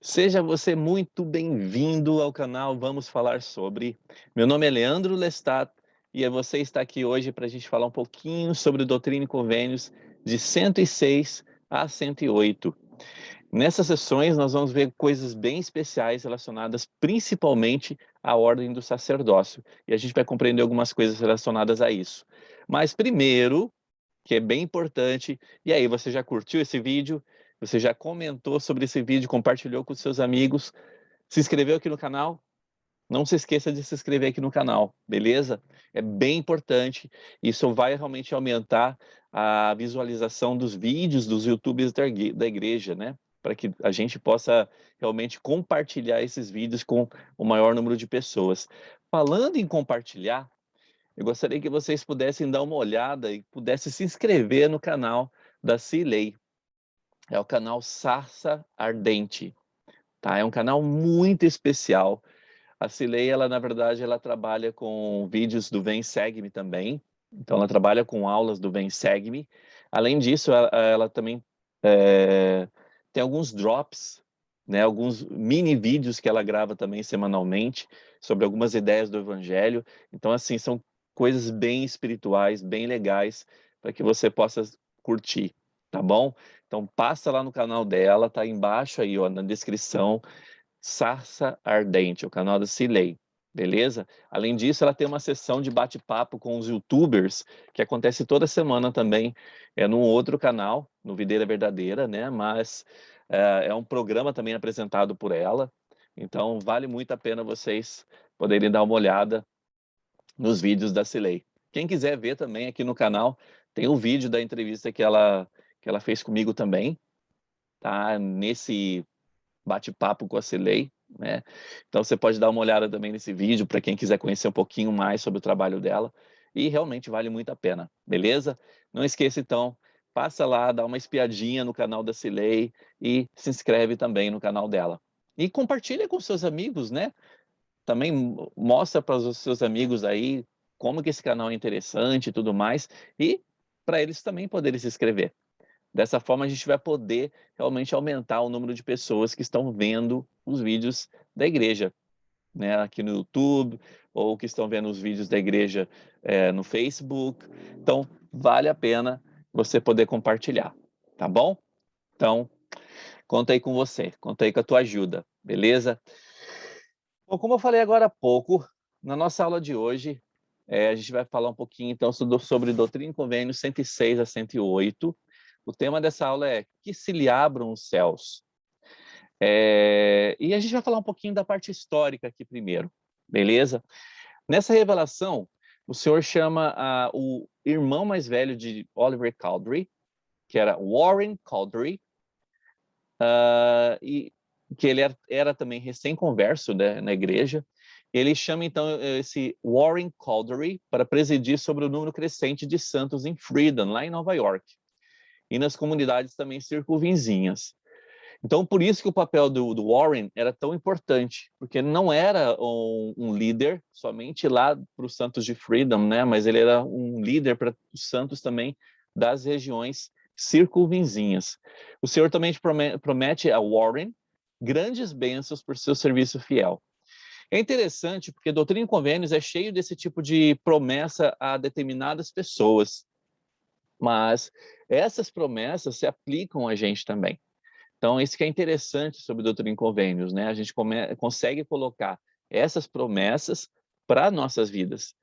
Seja você muito bem-vindo ao canal Vamos Falar Sobre. Meu nome é Leandro Lestat e você está aqui hoje para a gente falar um pouquinho sobre Doutrina e Convênios de 106 a 108. Nessas sessões nós vamos ver coisas bem especiais relacionadas principalmente à ordem do sacerdócio e a gente vai compreender algumas coisas relacionadas a isso. Mas primeiro, que é bem importante. E aí, você já curtiu esse vídeo? Você já comentou sobre esse vídeo, compartilhou com seus amigos? Se inscreveu aqui no canal? Não se esqueça de se inscrever aqui no canal, beleza? É bem importante. Isso vai realmente aumentar a visualização dos vídeos dos YouTubers da igreja, né? Para que a gente possa realmente compartilhar esses vídeos com o maior número de pessoas. Falando em compartilhar, eu gostaria que vocês pudessem dar uma olhada e pudessem se inscrever no canal da Cilei. É o canal Sarça Ardente, tá? É um canal muito especial. A Cilei, ela na verdade, ela trabalha com vídeos do Vem Segue-me também. Então, ela trabalha com aulas do Vem Segue-me. Além disso, ela também tem alguns drops, né? Alguns mini vídeos que ela grava também semanalmente sobre algumas ideias do Evangelho. Então, assim, são coisas bem espirituais, bem legais, para que você possa curtir, tá bom? Então, passa lá no canal dela, tá embaixo aí, ó, na descrição, Sarça Ardente, o canal da Cilei, beleza? Além disso, ela tem uma sessão de bate-papo com os YouTubers, que acontece toda semana também, num outro canal, no Videira Verdadeira, né? Mas é um programa também apresentado por ela, então vale muito a pena vocês poderem dar uma olhada nos vídeos da Cilei. Quem quiser ver também aqui no canal, tem o vídeo da entrevista que ela fez comigo também, tá? Nesse bate-papo com a Cilei, né? Então você pode dar uma olhada também nesse vídeo para quem quiser conhecer um pouquinho mais sobre o trabalho dela e realmente vale muito a pena, beleza? Não esqueça então, passa lá, dá uma espiadinha no canal da Cilei e se inscreve também no canal dela. E compartilha com seus amigos, né? Também mostra para os seus amigos aí como que esse canal é interessante e tudo mais e para eles também poderem se inscrever. Dessa forma, a gente vai poder realmente aumentar o número de pessoas que estão vendo os vídeos da igreja, né, aqui no YouTube, ou que estão vendo os vídeos da igreja no Facebook. Então, vale a pena você poder compartilhar, tá bom? Então, conta aí com você, conta aí com a tua ajuda, beleza? Bom, como eu falei agora há pouco, na nossa aula de hoje, a gente vai falar um pouquinho, então, sobre Doutrina e Convênios 106 a 108. O tema dessa aula é Que se lhe abram os céus. E a gente vai falar um pouquinho da parte histórica aqui primeiro, beleza? Nessa revelação, o Senhor chama o irmão mais velho de Oliver Cowdery, que era Warren Cowdery, e que ele era também recém-converso, né, na igreja. Ele chama, então, esse Warren Cowdery para presidir sobre o número crescente de santos em Friedan, lá em Nova York, e nas comunidades também circunvizinhas. Então, por isso que o papel do Warren era tão importante, porque ele não era um líder somente lá para os santos de Freedom, né? Mas ele era um líder para os santos também das regiões circunvizinhas. O Senhor também promete a Warren grandes bênçãos por seu serviço fiel. É interessante porque Doutrina e Convênios é cheio desse tipo de promessa a determinadas pessoas, mas essas promessas se aplicam a gente também. Então, isso que é interessante sobre Doutrina e Convênios, né? A gente consegue colocar essas promessas para nossas vidas.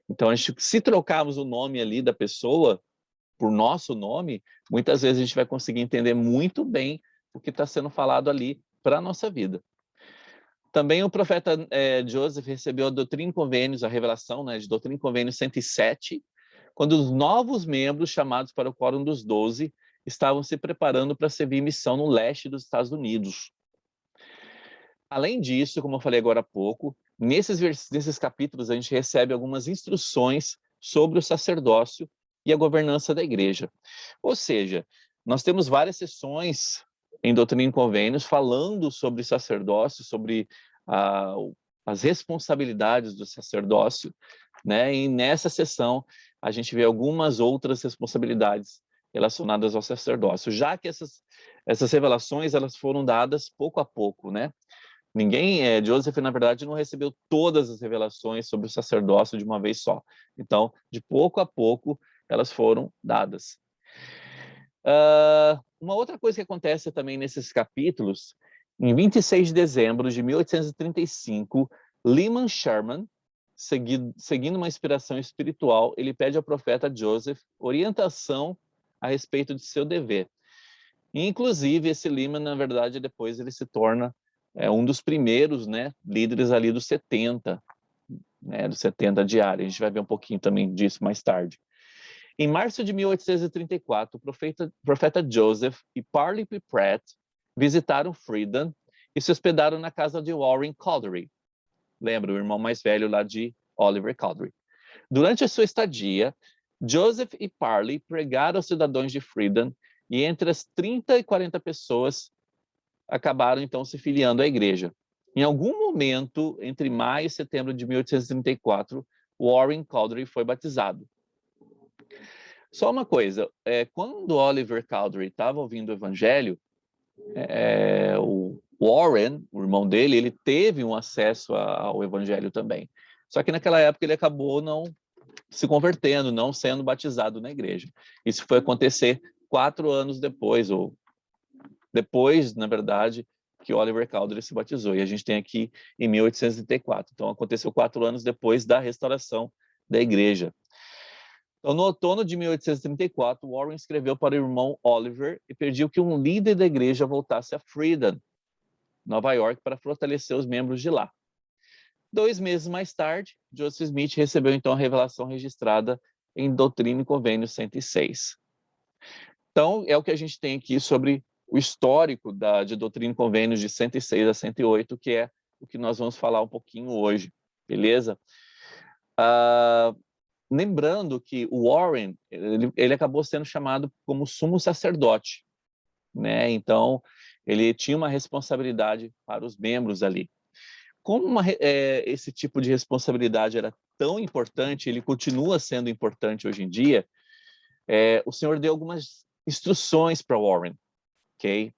Então, se trocarmos o nome ali da pessoa por nosso nome, muitas vezes a gente vai conseguir entender muito bem o que está sendo falado ali para a nossa vida. Também o profeta Joseph recebeu a Doutrina e Convênios, a revelação, né, de Doutrina e Convênios 107, quando os novos membros chamados para o Quórum dos 12 estavam se preparando para servir missão no leste dos Estados Unidos. Além disso, como eu falei agora há pouco, nesses capítulos a gente recebe algumas instruções sobre o sacerdócio e a governança da igreja. Ou seja, nós temos várias sessões em Doutrina e Convênios falando sobre sacerdócio, sobre as responsabilidades do sacerdócio, né? E nessa sessão a gente vê algumas outras responsabilidades relacionadas ao sacerdócio, já que essas revelações elas foram dadas pouco a pouco, né? Joseph, na verdade, não recebeu todas as revelações sobre o sacerdócio de uma vez só. Então, de pouco a pouco, elas foram dadas. Uma outra coisa que acontece também nesses capítulos, em 26 de dezembro de 1835, Lyman Sherman, seguindo uma inspiração espiritual, ele pede ao profeta Joseph orientação a respeito de seu dever. E, inclusive, esse Lyman, na verdade, depois ele se torna um dos primeiros, né, líderes ali dos 70, né, dos 70 diários. A gente vai ver um pouquinho também disso mais tarde. Em março de 1834, o profeta Joseph e Parley P. Pratt visitaram Friedan e se hospedaram na casa de Warren Cowdery. Lembra, o irmão mais velho lá de Oliver Cowdery. Durante a sua estadia, Joseph e Parley pregaram aos cidadãos de Friedan e entre as 30 e 40 pessoas acabaram então se filiando à igreja. Em algum momento, entre maio e setembro de 1834, Warren Cowdery foi batizado. Só uma coisa, quando Oliver Cowdery estava ouvindo o evangelho, o Warren, o irmão dele, ele teve um acesso ao evangelho também. Só que naquela época ele acabou não se convertendo, não sendo batizado na igreja. Isso foi acontecer 4 anos depois, ou depois, na verdade, que Oliver Cowdery se batizou. E a gente tem aqui em 1834. Então, aconteceu 4 anos depois da restauração da igreja. Então, no outono de 1834, Warren escreveu para o irmão Oliver e pediu que um líder da igreja voltasse a Friedan, Nova York, para fortalecer os membros de lá. 2 meses mais tarde, Joseph Smith recebeu então a revelação registrada em Doutrina e Convênio 106. Então, é o que a gente tem aqui sobre o histórico de Doutrina e Convênios de 106 a 108, que é o que nós vamos falar um pouquinho hoje, beleza? Lembrando que o Warren, ele acabou sendo chamado como sumo sacerdote, né? Então, ele tinha uma responsabilidade para os membros ali. Como esse tipo de responsabilidade era tão importante, ele continua sendo importante hoje em dia, o Senhor deu algumas instruções para Warren, ok?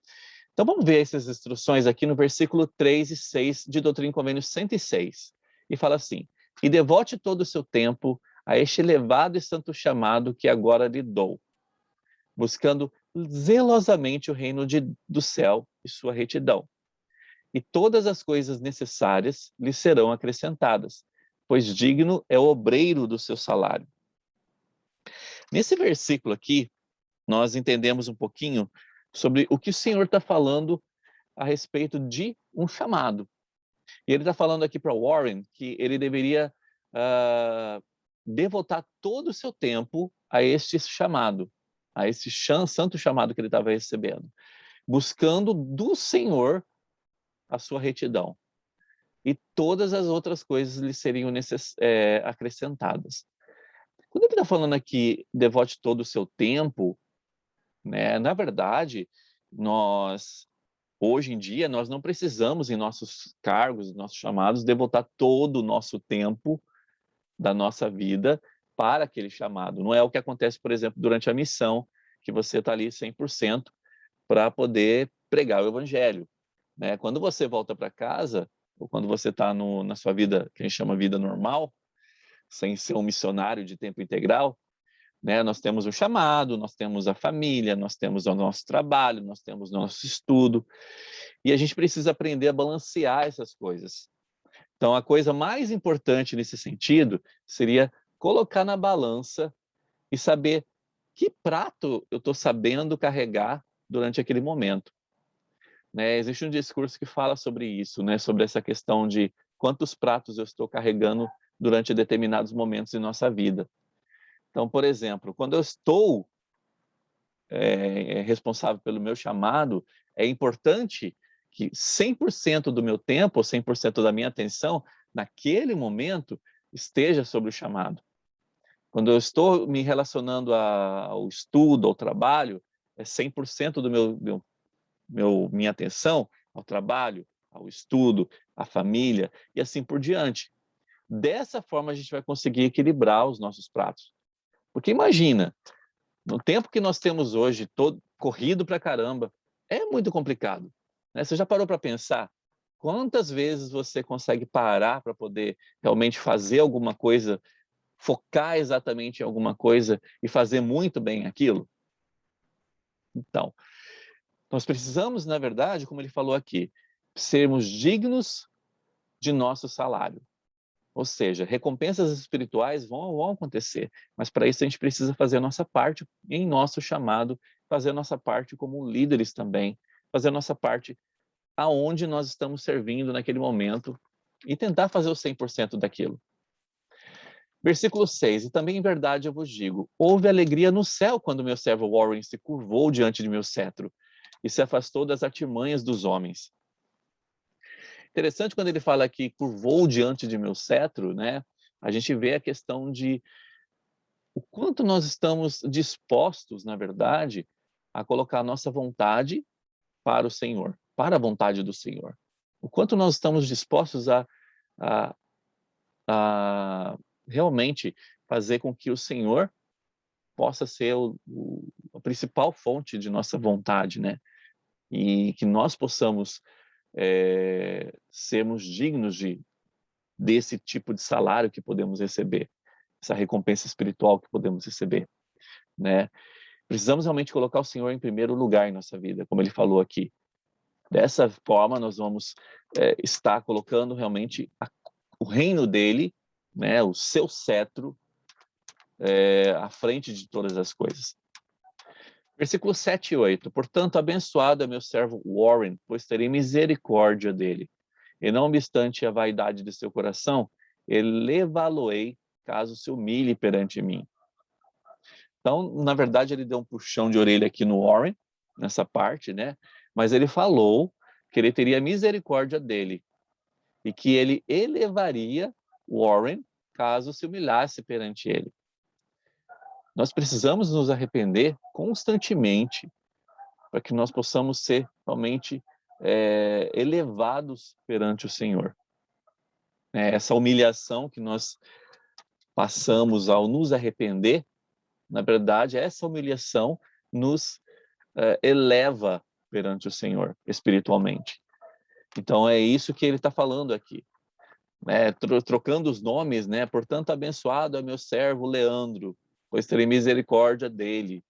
Então, vamos ver essas instruções aqui no versículo 3 e 6 de Doutrina e Convênios 106. E fala assim: e devote todo o seu tempo a este elevado e santo chamado que agora lhe dou, buscando zelosamente o reino do céu e sua retidão. E todas as coisas necessárias lhe serão acrescentadas, pois digno é o obreiro do seu salário. Nesse versículo aqui, nós entendemos um pouquinho sobre o que o Senhor está falando a respeito de um chamado. E ele está falando aqui para Warren que ele deveria devotar todo o seu tempo a este chamado, a esse santo chamado que ele estava recebendo, buscando do Senhor a sua retidão. E todas as outras coisas lhe seriam acrescentadas. Quando ele está falando aqui, devote todo o seu tempo, né, na verdade, hoje em dia, nós não precisamos, em nossos cargos, nossos chamados, devotar todo o nosso tempo da nossa vida para aquele chamado. Não é o que acontece, por exemplo, durante a missão, que você está ali 100% para poder pregar o evangelho, né? Quando você volta para casa, ou quando você está na sua vida, que a gente chama vida normal, sem ser um missionário de tempo integral, né? Nós temos o chamado, nós temos a família, nós temos o nosso trabalho, nós temos o nosso estudo, e a gente precisa aprender a balancear essas coisas. Então, a coisa mais importante nesse sentido seria colocar na balança e saber que prato eu estou sabendo carregar durante aquele momento. Né? Existe um discurso que fala sobre isso, né? Sobre essa questão de quantos pratos eu estou carregando durante determinados momentos de nossa vida. Então, por exemplo, quando eu estou responsável pelo meu chamado, é importante que 100% do meu tempo, 100% da minha atenção, naquele momento, esteja sobre o chamado. Quando eu estou me relacionando ao estudo, ao trabalho, é 100% do minha atenção ao trabalho, ao estudo, à família e assim por diante. Dessa forma, a gente vai conseguir equilibrar os nossos pratos. Porque imagina, no tempo que nós temos hoje, todo corrido pra caramba, É muito complicado, né? Você já parou para pensar quantas vezes você consegue parar para poder realmente fazer alguma coisa, focar exatamente em alguma coisa e fazer muito bem aquilo? Então, nós precisamos, na verdade, como ele falou aqui, sermos dignos de nosso salário. Ou seja, recompensas espirituais vão acontecer, mas para isso a gente precisa fazer a nossa parte em nosso chamado, fazer a nossa parte como líderes também, fazer a nossa parte aonde nós estamos servindo naquele momento e tentar fazer o 100% daquilo. Versículo 6, e também em verdade eu vos digo, houve alegria no céu quando meu servo Warren se curvou diante de meu cetro e se afastou das artimanhas dos homens. Interessante quando ele fala que curvou diante de meu cetro, né? A gente vê a questão de o quanto nós estamos dispostos, na verdade, a colocar a nossa vontade para o Senhor, para a vontade do Senhor. O quanto nós estamos dispostos a, a realmente fazer com que o Senhor possa ser a principal fonte de nossa vontade, né? E que nós possamos sermos dignos desse tipo de salário que podemos receber, essa recompensa espiritual que podemos receber, né? Precisamos realmente colocar o Senhor em primeiro lugar em nossa vida, como ele falou aqui. Dessa forma, nós vamos estar colocando realmente o reino dele, né, o seu cetro, à frente de todas as coisas. Versículo 7 e 8. Portanto, abençoado é meu servo Warren, pois terei misericórdia dele. E não obstante a vaidade de seu coração, elevá-lo-ei caso se humilhe perante mim. Então, na verdade, ele deu um puxão de orelha aqui no Warren, nessa parte, né? Mas ele falou que ele teria misericórdia dele e que ele elevaria Warren caso se humilhasse perante ele. Nós precisamos nos arrepender constantemente para que nós possamos ser realmente elevados perante o Senhor. Essa humilhação que nós passamos ao nos arrepender, na verdade, essa humilhação nos eleva perante o Senhor espiritualmente. Então é isso que ele está falando aqui, né? Trocando os nomes, né? Portanto, abençoado é meu servo Leandro, pois terei misericórdia dele.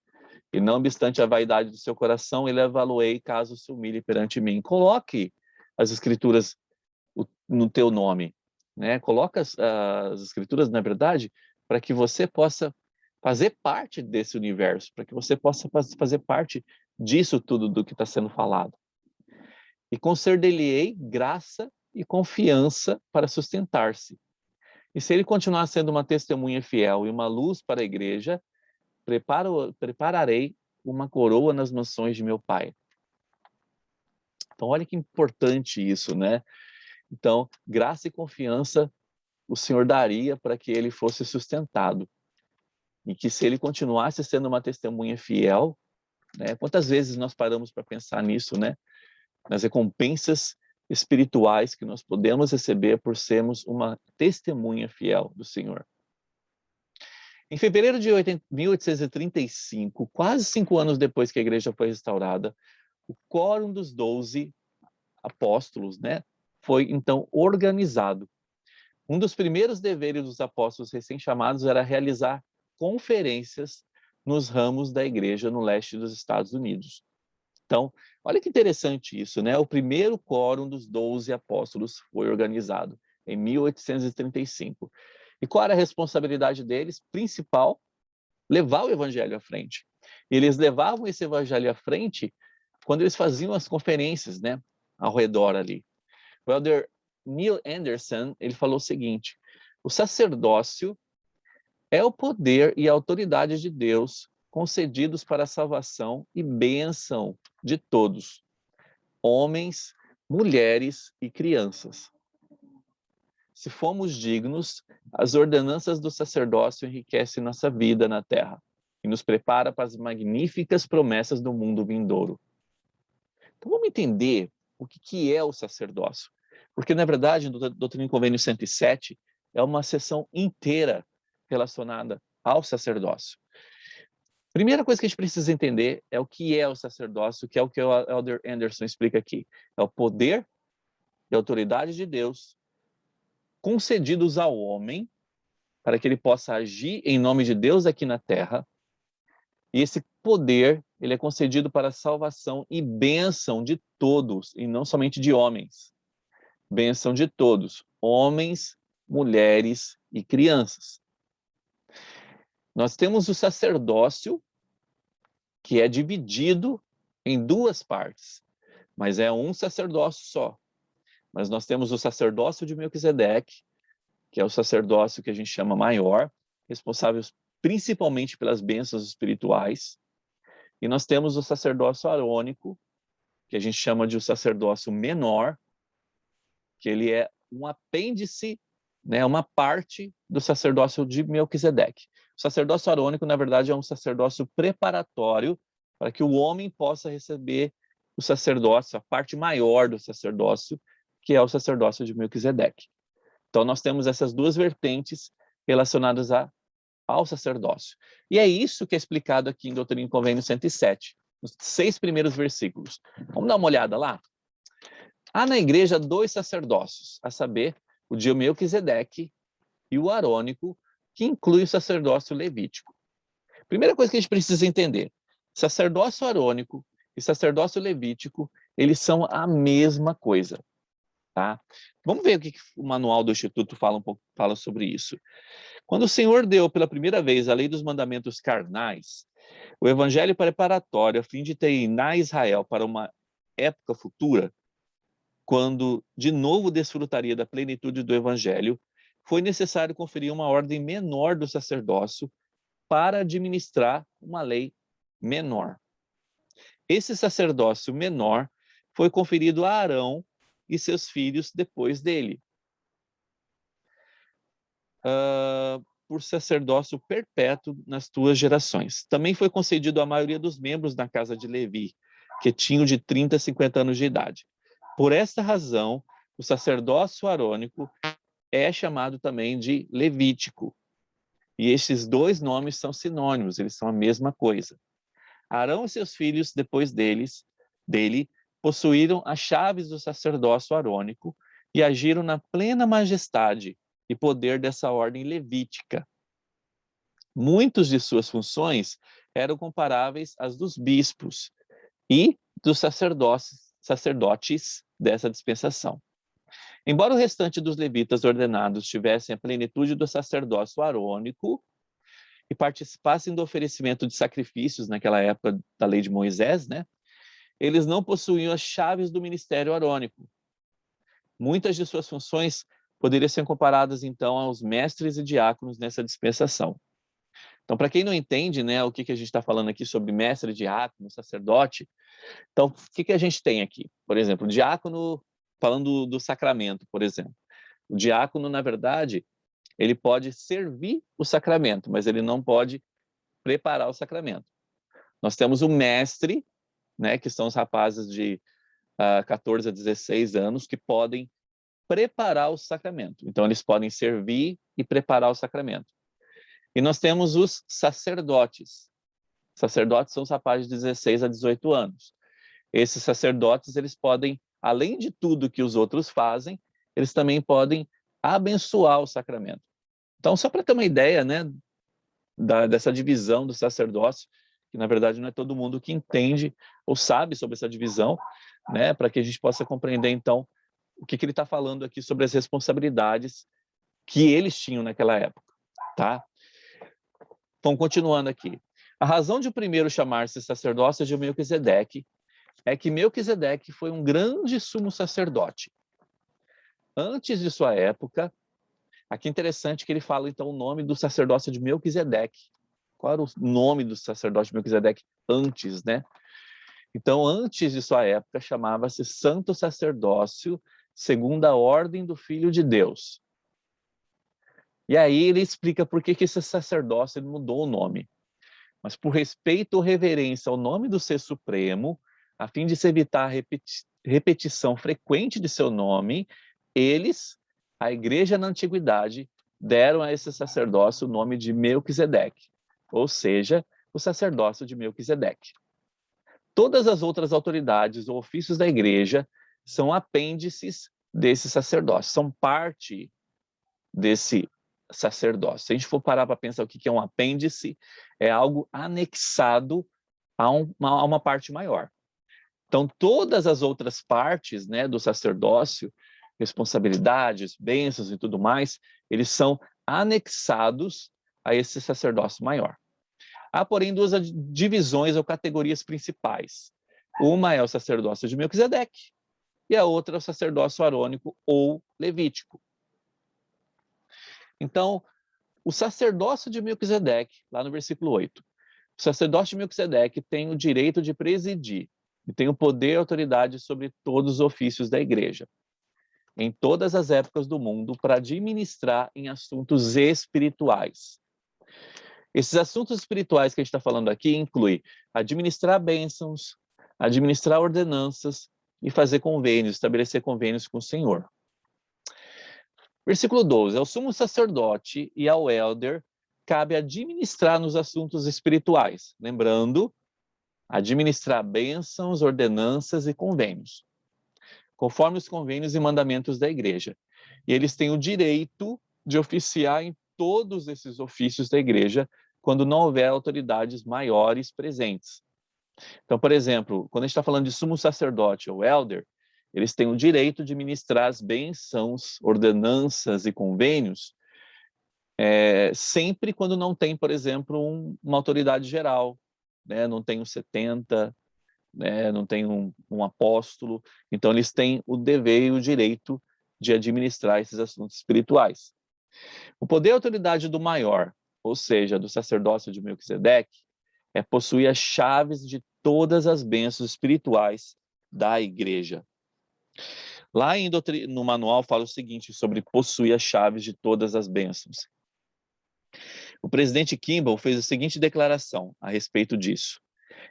E não obstante a vaidade do seu coração, elevá-lo-ei caso se humilhe perante mim. Coloque as escrituras no teu nome, né? Coloca as escrituras, na verdade, para que você possa fazer parte desse universo, para que você possa fazer parte disso tudo do que está sendo falado. E conceder-lhe-ei graça e confiança para sustentar-se. E se ele continuar sendo uma testemunha fiel e uma luz para a igreja, prepararei uma coroa nas mansões de meu pai. Então, olha que importante isso, né? Então, graça e confiança o Senhor daria para que ele fosse sustentado. E que se ele continuasse sendo uma testemunha fiel, né? Quantas vezes nós paramos para pensar nisso, né? Nas recompensas espirituais que nós podemos receber por sermos uma testemunha fiel do Senhor. Em fevereiro de 1835, quase 5 anos depois que a igreja foi restaurada, o Quórum dos 12 apóstolos, né, foi então organizado. Um dos primeiros deveres dos apóstolos recém-chamados era realizar conferências nos ramos da igreja no leste dos Estados Unidos. Então, olha que interessante isso, né? O primeiro quórum dos 12 apóstolos foi organizado em 1835. E qual era a responsabilidade deles? Principal, levar o evangelho à frente. Eles levavam esse evangelho à frente quando eles faziam as conferências, né? Ao redor ali. O elder Neil Anderson, ele falou o seguinte: o sacerdócio é o poder e a autoridade de Deus concedidos para a salvação e bênção de todos, homens, mulheres e crianças. Se formos dignos, as ordenanças do sacerdócio enriquecem nossa vida na terra e nos prepara para as magníficas promessas do mundo vindouro. Então vamos entender o que é o sacerdócio. Porque, na verdade, no Doutrina e Convênio 107 é uma sessão inteira relacionada ao sacerdócio. Primeira coisa que a gente precisa entender é o que é o sacerdócio, que é o Elder Anderson explica aqui. É o poder e autoridade de Deus concedidos ao homem para que ele possa agir em nome de Deus aqui na terra. E esse poder, ele é concedido para a salvação e bênção de todos, e não somente de homens. Bênção de todos, homens, mulheres e crianças. Nós temos o sacerdócio, que é dividido em duas partes, mas é um sacerdócio só. Mas nós temos o sacerdócio de Melquisedeque, que é o sacerdócio que a gente chama maior, responsável principalmente pelas bênçãos espirituais. E nós temos o sacerdócio arônico, que a gente chama de o sacerdócio menor, que ele é um apêndice, né, uma parte do sacerdócio de Melquisedeque. O sacerdócio arônico, na verdade, é um sacerdócio preparatório para que o homem possa receber o sacerdócio, a parte maior do sacerdócio, que é o sacerdócio de Melquisedeque. Então, nós temos essas duas vertentes relacionadas ao sacerdócio. E é isso que é explicado aqui em Doutrina e Convênio 107, nos 6 primeiros versículos. Vamos dar uma olhada lá? Há na igreja 2 sacerdócios, a saber, o de Melquisedeque e o arônico, que inclui o sacerdócio levítico. Primeira coisa que a gente precisa entender, sacerdócio arônico e sacerdócio levítico, eles são a mesma coisa. Tá? Vamos ver o que o manual do Instituto fala sobre isso. Quando o Senhor deu pela primeira vez a lei dos mandamentos carnais, o evangelho preparatório a fim de treinar Israel para uma época futura, quando de novo desfrutaria da plenitude do evangelho, foi necessário conferir uma ordem menor do sacerdócio para administrar uma lei menor. Esse sacerdócio menor foi conferido a Arão e seus filhos depois dele, por sacerdócio perpétuo nas tuas gerações. Também foi concedido à maioria dos membros da casa de Levi, que tinham de 30 a 50 anos de idade. Por esta razão, o sacerdócio arônico é chamado também de levítico. E esses dois nomes são sinônimos, eles são a mesma coisa. Arão e seus filhos, depois dele, possuíram as chaves do sacerdócio arônico e agiram na plena majestade e poder dessa ordem levítica. Muitas de suas funções eram comparáveis às dos bispos e dos sacerdotes dessa dispensação. Embora o restante dos levitas ordenados tivessem a plenitude do sacerdócio arônico e participassem do oferecimento de sacrifícios naquela época da lei de Moisés, né? Eles não possuíam as chaves do ministério arônico. Muitas de suas funções poderiam ser comparadas, então, aos mestres e diáconos nessa dispensação. Então, para quem não entende, né, o que a gente está falando aqui sobre mestre, diácono, sacerdote, então, o que a gente tem aqui? Por exemplo, o diácono, falando do sacramento, por exemplo. O diácono, na verdade, ele pode servir o sacramento, mas ele não pode preparar o sacramento. Nós temos o mestre, né, que são os rapazes de 14 a 16 anos, que podem preparar o sacramento. Então, eles podem servir e preparar o sacramento. E nós temos os sacerdotes. Sacerdotes são os rapazes de 16 a 18 anos. Esses sacerdotes, eles podem, além de tudo que os outros fazem, eles também podem abençoar o sacramento. Então, só para ter uma ideia, né, dessa divisão do sacerdócio, que na verdade não é todo mundo que entende ou sabe sobre essa divisão, né, para que a gente possa compreender, então, o que ele está falando aqui sobre as responsabilidades que eles tinham naquela época, tá? Então, continuando aqui. A razão de o primeiro chamar-se sacerdócio de Melquisedeque é que Melquisedeque foi um grande sumo sacerdote. Antes de sua época, aqui é interessante que ele fala, então, o nome do sacerdócio de Melquisedeque. Qual era o nome do sacerdote de Melquisedeque antes, né? Então, antes de sua época, chamava-se Santo Sacerdócio, segundo a ordem do Filho de Deus. E aí ele explica por que esse sacerdócio ele mudou o nome. Mas por respeito ou reverência ao nome do Ser Supremo, a fim de se evitar a repetição frequente de seu nome, eles, a igreja na antiguidade, deram a esse sacerdócio o nome de Melquisedeque, ou seja, o sacerdócio de Melquisedeque. Todas as outras autoridades ou ofícios da igreja são apêndices desse sacerdócio, são parte desse sacerdócio. Se a gente for parar para pensar o que é um apêndice, é algo anexado a uma parte maior. Então, todas as outras partes, né, do sacerdócio, responsabilidades, bênçãos e tudo mais, eles são anexados a esse sacerdócio maior. Há, porém, duas divisões ou categorias principais. Uma é o sacerdócio de Melquisedeque e a outra é o sacerdócio arônico ou levítico. Então, o sacerdócio de Melquisedeque, lá no versículo 8, o sacerdócio de Melquisedeque tem o direito de presidir e tem o poder e autoridade sobre todos os ofícios da igreja, em todas as épocas do mundo, para administrar em assuntos espirituais. Esses assuntos espirituais que a gente está falando aqui incluem administrar bênçãos, administrar ordenanças e fazer convênios, estabelecer convênios com o Senhor. Versículo 12. Ao sumo sacerdote e ao elder cabe administrar nos assuntos espirituais. Lembrando, administrar bênçãos, ordenanças e convênios, conforme os convênios e mandamentos da igreja. E eles têm o direito de oficiar em todos esses ofícios da igreja, quando não houver autoridades maiores presentes. Então, por exemplo, quando a gente está falando de sumo sacerdote ou elder, eles têm o direito de ministrar as bênçãos, ordenanças e convênios, sempre quando não tem, por exemplo, uma autoridade geral, né? Não tem um 70, né? Não tem um apóstolo. Então, eles têm o dever e o direito de administrar esses assuntos espirituais. O poder e autoridade do maior, ou seja, do sacerdócio de Melquisedeque, é possuir as chaves de todas as bênçãos espirituais da igreja. Lá no manual fala o seguinte sobre possuir as chaves de todas as bênçãos. O presidente Kimball fez a seguinte declaração a respeito disso.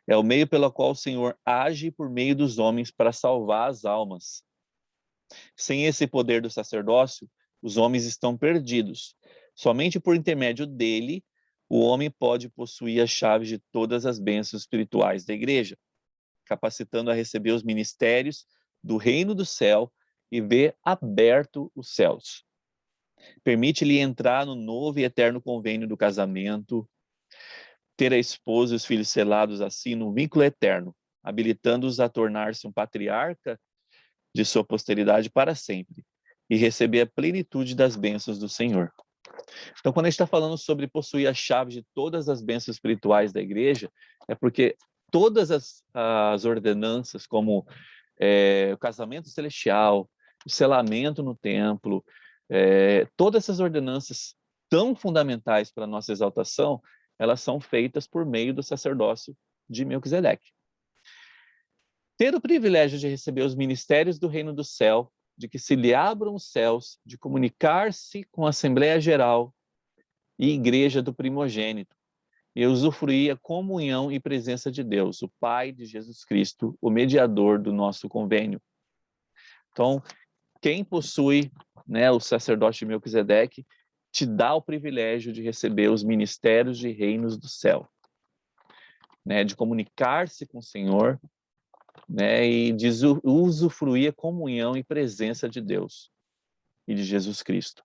É o meio pelo qual o Senhor age por meio dos homens para salvar as almas. Sem esse poder do sacerdócio, os homens estão perdidos. Somente por intermédio dele, o homem pode possuir as chaves de todas as bênçãos espirituais da igreja, capacitando a receber os ministérios do reino do céu e ver aberto os céus. Permite-lhe entrar no novo e eterno convênio do casamento, ter a esposa e os filhos selados assim num vínculo eterno, habilitando-os a tornar-se um patriarca de sua posteridade para sempre e receber a plenitude das bênçãos do Senhor. Então, quando a gente está falando sobre possuir a chave de todas as bênçãos espirituais da igreja, é porque todas as ordenanças, como o casamento celestial, o selamento no templo, todas essas ordenanças tão fundamentais para a nossa exaltação, elas são feitas por meio do sacerdócio de Melquisedeque. Ter o privilégio de receber os ministérios do reino do céu, de que se lhe abram os céus, de comunicar-se com a Assembleia Geral e Igreja do primogênito, e usufruir a comunhão e presença de Deus, o Pai de Jesus Cristo, o mediador do nosso convênio. Então, quem possui, né, o sacerdócio de Melquisedeque, te dá o privilégio de receber os ministérios de reinos do céu, né, de comunicar-se com o Senhor, né, e de usufruir a comunhão e presença de Deus e de Jesus Cristo.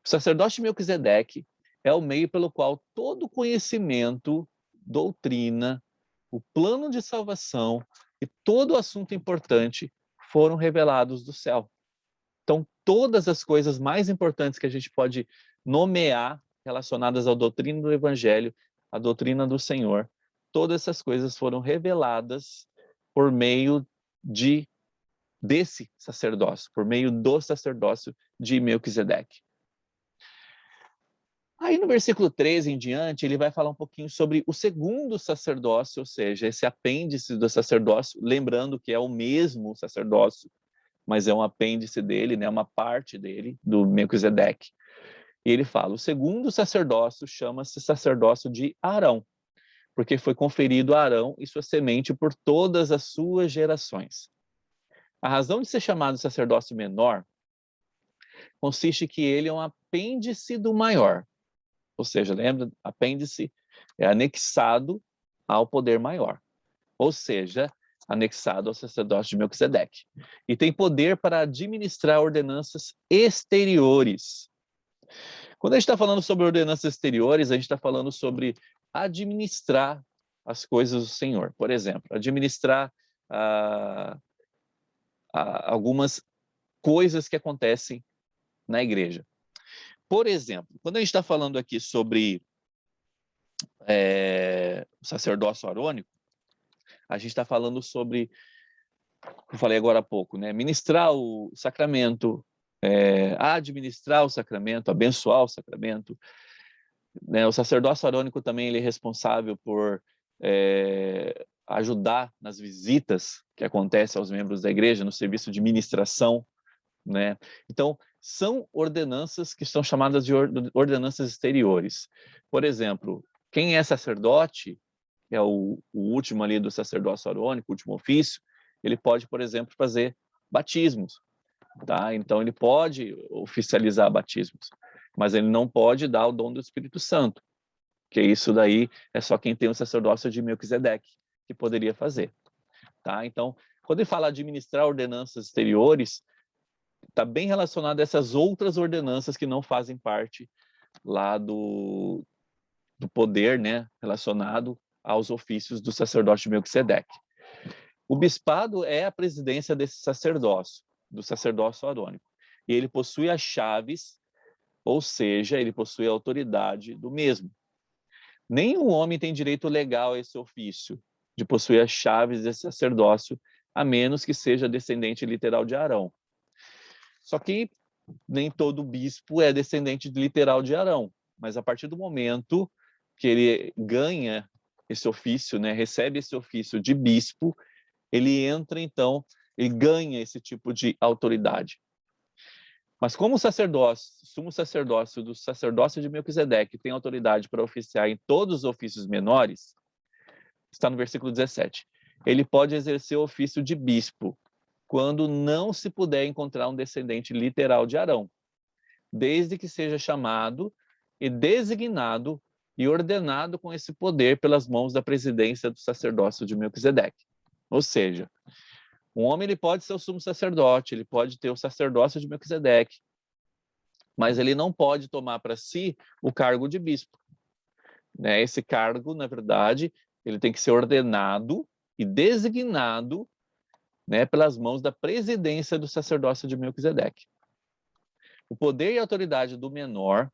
O sacerdócio de Melquisedeque é o meio pelo qual todo conhecimento, doutrina, o plano de salvação e todo assunto importante foram revelados do céu. Então, todas as coisas mais importantes que a gente pode nomear relacionadas à doutrina do Evangelho, à doutrina do Senhor, todas essas coisas foram reveladas por meio desse sacerdócio, por meio do sacerdócio de Melquisedeque. Aí no versículo 13 em diante, ele vai falar um pouquinho sobre o segundo sacerdócio, ou seja, esse apêndice do sacerdócio, lembrando que é o mesmo sacerdócio, mas é um apêndice dele, né, uma parte dele, do Melquisedeque. E ele fala, o segundo sacerdócio chama-se sacerdócio de Arão, porque foi conferido a Arão e sua semente por todas as suas gerações. A razão de ser chamado sacerdócio menor consiste que ele é um apêndice do maior. Ou seja, lembra? Apêndice é anexado ao poder maior, ou seja, anexado ao sacerdócio de Melquisedeque. E tem poder para administrar ordenanças exteriores. Quando a gente está falando sobre ordenanças exteriores, a gente está falando sobre administrar as coisas do Senhor. Por exemplo, administrar algumas coisas que acontecem na igreja. Por exemplo, quando a gente está falando aqui sobre o sacerdócio arônico, a gente está falando sobre, eu falei agora há pouco, né? Ministrar o sacramento, administrar o sacramento, abençoar o sacramento. Né? O sacerdócio arônico também ele é responsável por ajudar nas visitas que acontecem aos membros da igreja, no serviço de ministração. Né? Então, são ordenanças que são chamadas de ordenanças exteriores. Por exemplo, quem é sacerdote, que é o último ali do sacerdócio arônico, o último ofício, ele pode, por exemplo, fazer batismos. Tá? Então, ele pode oficializar batismos, mas ele não pode dar o dom do Espírito Santo, que isso daí é só quem tem o sacerdócio de Melquisedeque que poderia fazer. Tá? Então, quando ele fala administrar ordenanças exteriores, está bem relacionado a essas outras ordenanças que não fazem parte lá do poder, né, relacionado aos ofícios do sacerdote de Melquisedeque. O bispado é a presidência desse sacerdócio, do sacerdócio arônico, e ele possui as chaves, ou seja, ele possui a autoridade do mesmo. Nenhum homem tem direito legal a esse ofício, de possuir as chaves desse sacerdócio, a menos que seja descendente literal de Arão. Só que nem todo bispo é descendente literal de Arão, mas a partir do momento que ele ganha esse ofício, né, recebe esse ofício de bispo, ele entra, então, ele ganha esse tipo de autoridade. Mas como o sumo sacerdócio do sacerdócio de Melquisedeque tem autoridade para oficiar em todos os ofícios menores, está no versículo 17, ele pode exercer o ofício de bispo, quando não se puder encontrar um descendente literal de Arão, desde que seja chamado e designado e ordenado com esse poder pelas mãos da presidência do sacerdócio de Melquisedeque. Ou seja, um homem ele pode ser o sumo sacerdote, ele pode ter o sacerdócio de Melquisedeque, mas ele não pode tomar para si o cargo de bispo. Né? Esse cargo, na verdade, ele tem que ser ordenado e designado, né, pelas mãos da presidência do sacerdócio de Melquisedeque. O poder e a autoridade do menor,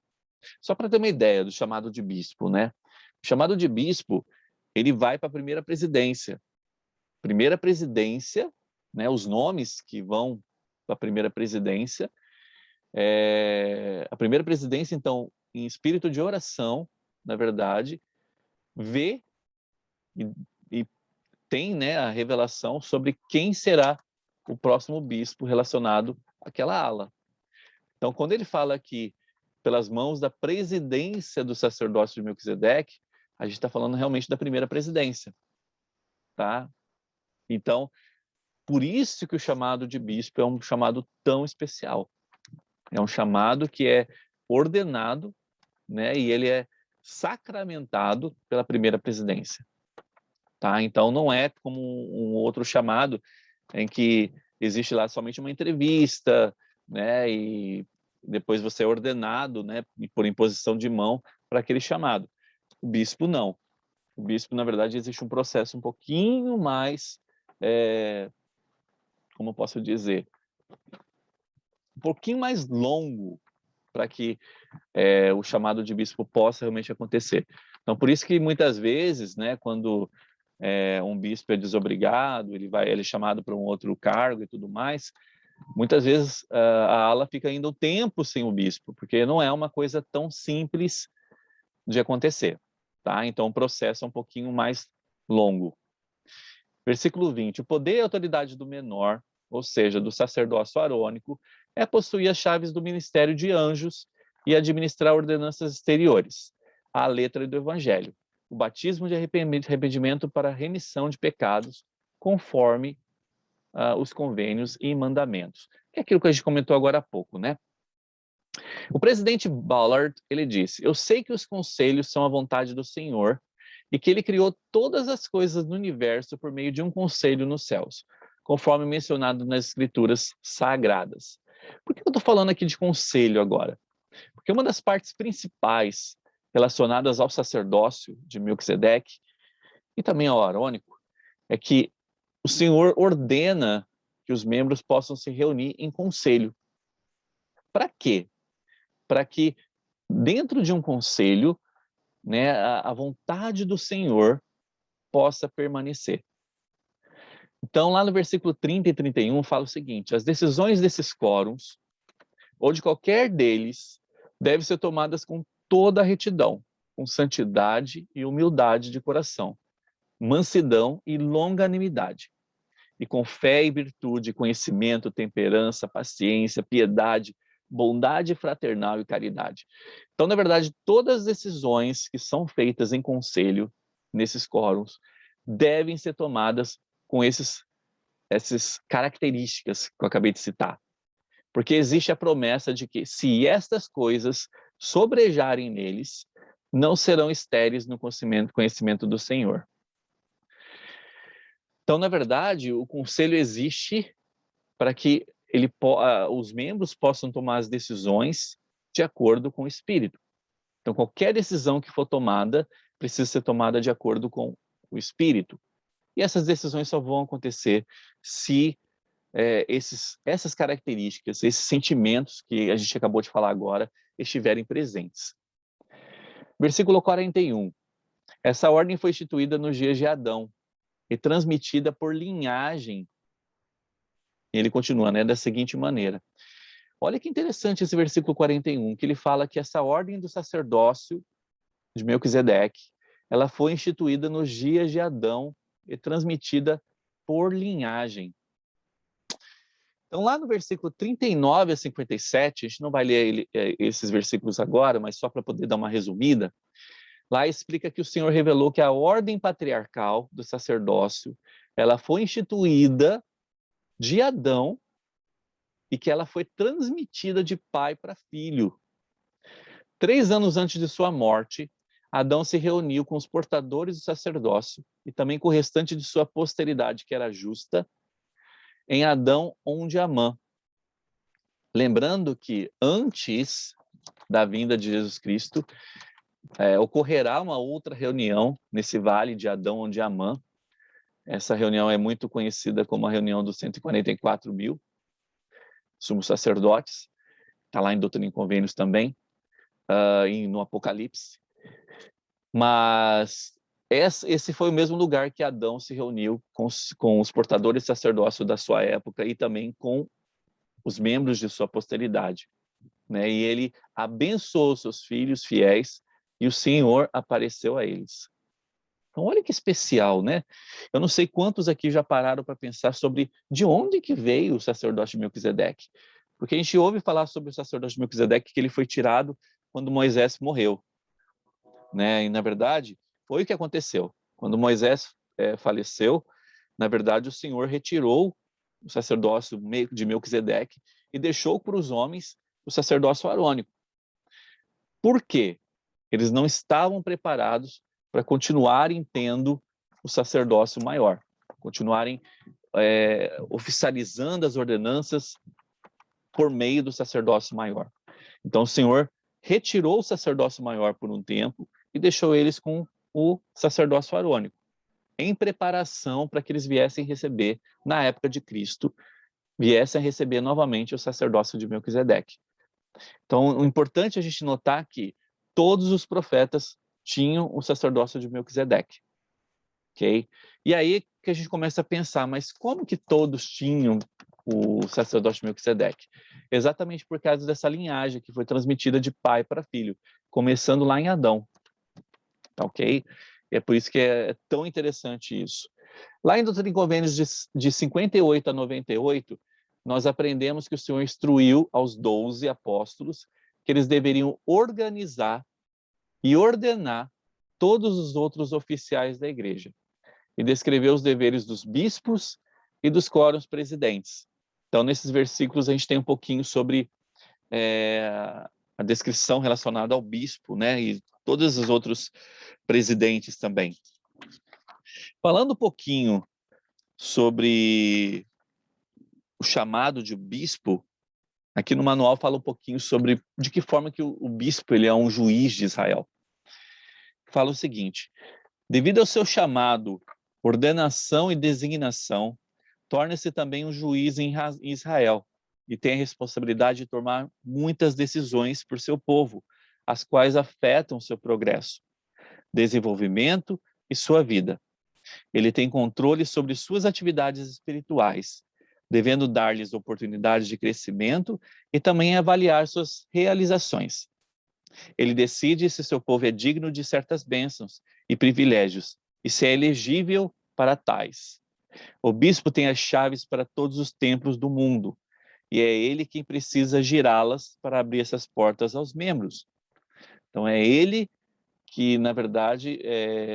só para ter uma ideia do chamado de bispo, né? O chamado de bispo, ele vai para a primeira presidência. Primeira presidência, né, os nomes que vão para a primeira presidência. A primeira presidência, então, em espírito de oração, na verdade, vê e tem, né, a revelação sobre quem será o próximo bispo relacionado àquela ala. Então, quando ele fala aqui pelas mãos da presidência do sacerdócio de Melquisedeque, a gente está falando realmente da primeira presidência, tá? Então, por isso que o chamado de bispo é um chamado tão especial. É um chamado que é ordenado, né? E ele é sacramentado pela primeira presidência, tá? Então, não é como um outro chamado em que existe lá somente uma entrevista, né? E depois você é ordenado, né? Por imposição de mão para aquele chamado. O bispo não. O bispo, na verdade, existe um processo um pouquinho mais, como eu posso dizer, um pouquinho mais longo para que o chamado de bispo possa realmente acontecer. Então, por isso que muitas vezes, né, quando um bispo é desobrigado, ele é chamado para um outro cargo e tudo mais, muitas vezes a ala fica ainda um tempo sem o bispo, porque não é uma coisa tão simples de acontecer, tá? Então o processo é um pouquinho mais longo. Versículo 20. O poder e a autoridade do menor, ou seja, do sacerdócio arônico, é possuir as chaves do ministério de anjos e administrar ordenanças exteriores, a letra do evangelho, o batismo de arrependimento para remissão de pecados, conforme os convênios e mandamentos. Que é aquilo que a gente comentou agora há pouco, né? O presidente Ballard, ele disse: eu sei que os conselhos são a vontade do Senhor, e que ele criou todas as coisas no universo por meio de um conselho nos céus, conforme mencionado nas escrituras sagradas. Por que eu estou falando aqui de conselho agora? Porque uma das partes principais relacionadas ao sacerdócio de Melquisedeque e também ao arônico é que o Senhor ordena que os membros possam se reunir em conselho. Para quê? Para que dentro de um conselho, né, a vontade do Senhor possa permanecer. Então, lá no versículo 30 e 31, fala o seguinte: as decisões desses quórums, ou de qualquer deles, devem ser tomadas com toda a retidão, com santidade e humildade de coração, mansidão e longanimidade, e com fé e virtude, conhecimento, temperança, paciência, piedade, bondade fraternal e caridade. Então, na verdade, todas as decisões que são feitas em conselho, nesses quórums, devem ser tomadas com essas características que eu acabei de citar. Porque existe a promessa de que, se estas coisas sobrejarem neles, não serão estéreis no conhecimento do Senhor. Então, na verdade, o conselho existe para que os membros possam tomar as decisões de acordo com o Espírito. Então, qualquer decisão que for tomada precisa ser tomada de acordo com o Espírito. E essas decisões só vão acontecer se essas características, esses sentimentos que a gente acabou de falar agora, estiverem presentes. Versículo 41. Essa ordem foi instituída nos dias de Adão e transmitida por linhagem. Ele continua, né, da seguinte maneira. Olha que interessante esse versículo 41, que ele fala que essa ordem do sacerdócio de Melquisedeque, ela foi instituída nos dias de Adão e transmitida por linhagem. Então, lá no versículo 39 a 57, a gente não vai ler esses versículos agora, mas só para poder dar uma resumida, lá explica que o Senhor revelou que a ordem patriarcal do sacerdócio, ela foi instituída de Adão e que ela foi transmitida de pai para filho. 3 anos antes de sua morte, Adão se reuniu com os portadores do sacerdócio e também com o restante de sua posteridade, que era justa, em Adão onde Amã. Lembrando que antes da vinda de Jesus Cristo, ocorrerá uma outra reunião nesse vale de Adão onde Amã. Essa reunião é muito conhecida como a reunião dos 144 mil sumos sacerdotes. Está lá em Doutrina e Convênios também, no Apocalipse. Mas esse foi o mesmo lugar que Adão se reuniu com os portadores de sacerdócio da sua época e também com os membros de sua posteridade, né? E ele abençoou seus filhos fiéis e o Senhor apareceu a eles. Então, olha que especial, né? Eu não sei quantos aqui já pararam para pensar sobre de onde que veio o sacerdócio de Melquisedeque. Porque a gente ouve falar sobre o sacerdócio de Melquisedeque que ele foi tirado quando Moisés morreu, né? E, na verdade, foi o que aconteceu. Quando Moisés faleceu, na verdade, o Senhor retirou o sacerdócio de Melquisedeque e deixou para os homens o sacerdócio arônico. Por quê? Eles não estavam preparados para continuarem tendo o sacerdócio maior, continuarem oficializando as ordenanças por meio do sacerdócio maior. Então, o Senhor retirou o sacerdócio maior por um tempo e deixou eles com o sacerdócio arônico, em preparação para que eles viessem receber, na época de Cristo, viessem a receber novamente o sacerdócio de Melquisedeque. Então, o importante é a gente notar que todos os profetas tinham o sacerdócio de Melquisedeque, ok? E aí que a gente começa a pensar, mas como que todos tinham o sacerdócio de Melquisedeque? Exatamente por causa dessa linhagem que foi transmitida de pai para filho, começando lá em Adão, ok? E é por isso que é tão interessante isso. Lá em Doutrina e Convênios de 58 a 98, nós aprendemos que o Senhor instruiu aos 12 apóstolos que eles deveriam organizar e ordenar todos os outros oficiais da igreja e descreveu os deveres dos bispos e dos quórums presidentes. Então, nesses versículos, a gente tem um pouquinho sobre a descrição relacionada ao bispo, né? E todos os outros presidentes também. Falando um pouquinho sobre o chamado de bispo, aqui no manual fala um pouquinho sobre de que forma que o bispo ele é um juiz de Israel. Fala o seguinte: devido ao seu chamado, ordenação e designação, torna-se também um juiz em Israel e tem a responsabilidade de tomar muitas decisões por seu povo, as quais afetam seu progresso, desenvolvimento e sua vida. Ele tem controle sobre suas atividades espirituais, devendo dar-lhes oportunidades de crescimento e também avaliar suas realizações. Ele decide se seu povo é digno de certas bênçãos e privilégios e se é elegível para tais. O bispo tem as chaves para todos os templos do mundo e é ele quem precisa girá-las para abrir essas portas aos membros. Então é ele que, na verdade,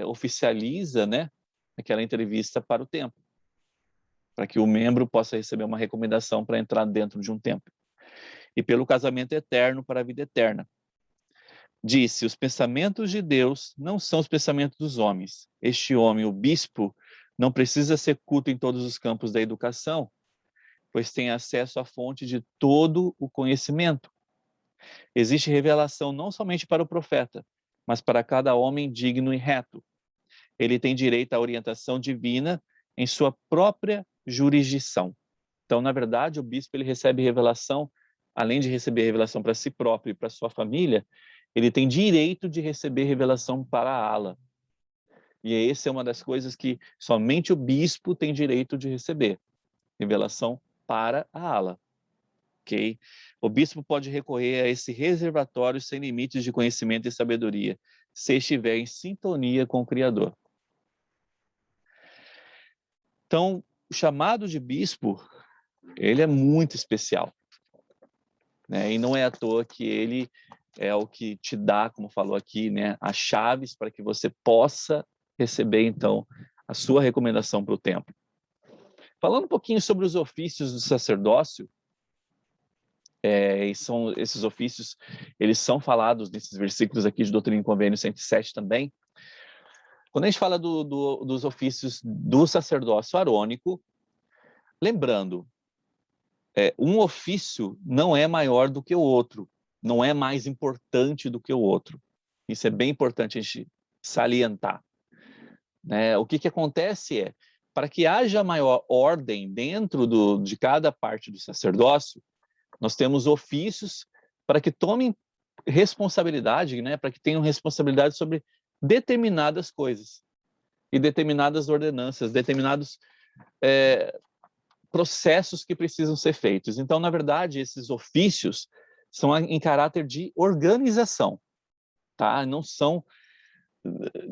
oficializa, né, aquela entrevista para o templo, para que o membro possa receber uma recomendação para entrar dentro de um templo. E pelo casamento eterno para a vida eterna. Disse: os pensamentos de Deus não são os pensamentos dos homens. Este homem, o bispo, não precisa ser culto em todos os campos da educação, pois tem acesso à fonte de todo o conhecimento. Existe revelação não somente para o profeta, mas para cada homem digno e reto. Ele tem direito à orientação divina em sua própria jurisdição. Então, na verdade, o bispo ele recebe revelação, além de receber revelação para si próprio e para sua família, ele tem direito de receber revelação para a ala. E essa é uma das coisas que somente o bispo tem direito de receber, revelação para a ala. Okay? O bispo pode recorrer a esse reservatório sem limites de conhecimento e sabedoria, se estiver em sintonia com o Criador. Então, o chamado de bispo, ele é muito especial, né? E não é à toa que ele é o que te dá, como falou aqui, né, as chaves para que você possa receber, então, a sua recomendação para o templo. Falando um pouquinho sobre os ofícios do sacerdócio, esses ofícios, eles são falados nesses versículos aqui de Doutrina e Convênio 107 também. Quando a gente fala dos ofícios do sacerdócio arônico, lembrando, um ofício não é maior do que o outro, não é mais importante do que o outro. Isso é bem importante a gente salientar. Né? O que acontece é, para que haja maior ordem dentro de cada parte do sacerdócio, nós temos ofícios para que tomem responsabilidade, né? Para que tenham responsabilidade sobre determinadas coisas e determinadas ordenanças, determinados processos que precisam ser feitos. Então, na verdade, esses ofícios são em caráter de organização, tá? Não são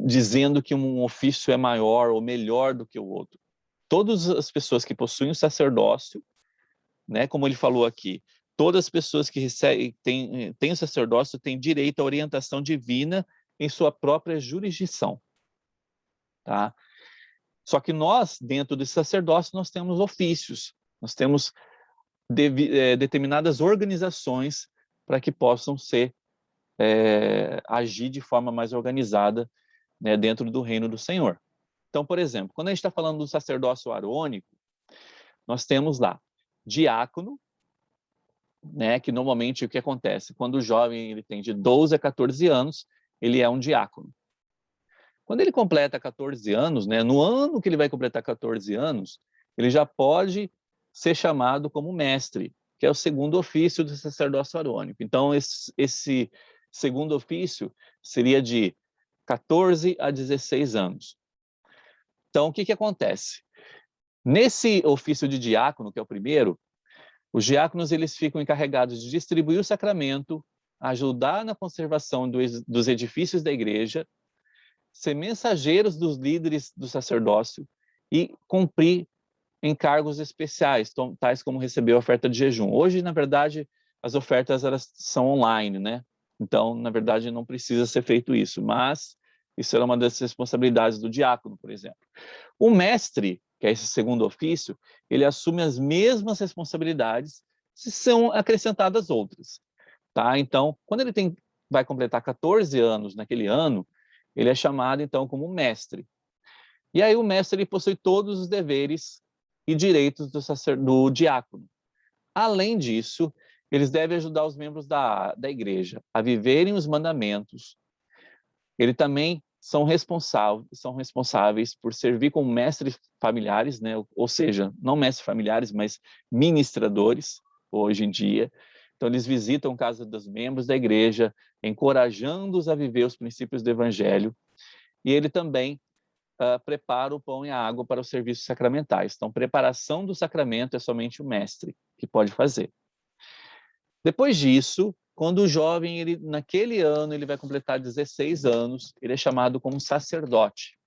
dizendo que um ofício é maior ou melhor do que o outro. Todas as pessoas que possuem o sacerdócio, né, como ele falou aqui, todas as pessoas que têm o sacerdócio têm direito à orientação divina em sua própria jurisdição, tá? Só que nós, dentro desse sacerdócio, nós temos ofícios, nós temos determinadas organizações para que possam agir de forma mais organizada, né, dentro do reino do Senhor. Então, por exemplo, quando a gente está falando do sacerdócio arônico, nós temos lá diácono, né, que normalmente o que acontece? Quando o jovem ele tem de 12 a 14 anos, ele é um diácono. Quando ele completa 14 anos, né, no ano que ele vai completar 14 anos, ele já pode ser chamado como mestre, que é o segundo ofício do sacerdócio arônico. Então, esse segundo ofício seria de 14 a 16 anos. Então, o que acontece? Nesse ofício de diácono, que é o primeiro, os diáconos eles ficam encarregados de distribuir o sacramento, ajudar na conservação dos edifícios da igreja, ser mensageiros dos líderes do sacerdócio e cumprir encargos especiais, tais como receber a oferta de jejum. Hoje, na verdade, as ofertas elas são online, né? Então, na verdade, não precisa ser feito isso, mas isso era uma das responsabilidades do diácono, por exemplo. O mestre, que é esse segundo ofício, ele assume as mesmas responsabilidades se são acrescentadas outras. tá? Então, quando ele vai completar 14 anos naquele ano, ele é chamado, então, como mestre. E aí o mestre ele possui todos os deveres e direitos do diácono. Além disso, eles devem ajudar os membros da igreja a viverem os mandamentos. Ele também são responsáveis por servir como mestres familiares, né? Ou seja, não mestres familiares, mas ministradores, hoje em dia. Então, eles visitam a casa dos membros da igreja, encorajando-os a viver os princípios do evangelho. E ele também prepara o pão e a água para os serviços sacramentais. Então, preparação do sacramento é somente o mestre que pode fazer. Depois disso, quando o jovem, naquele ano, ele vai completar 16 anos, ele é chamado como sacerdote.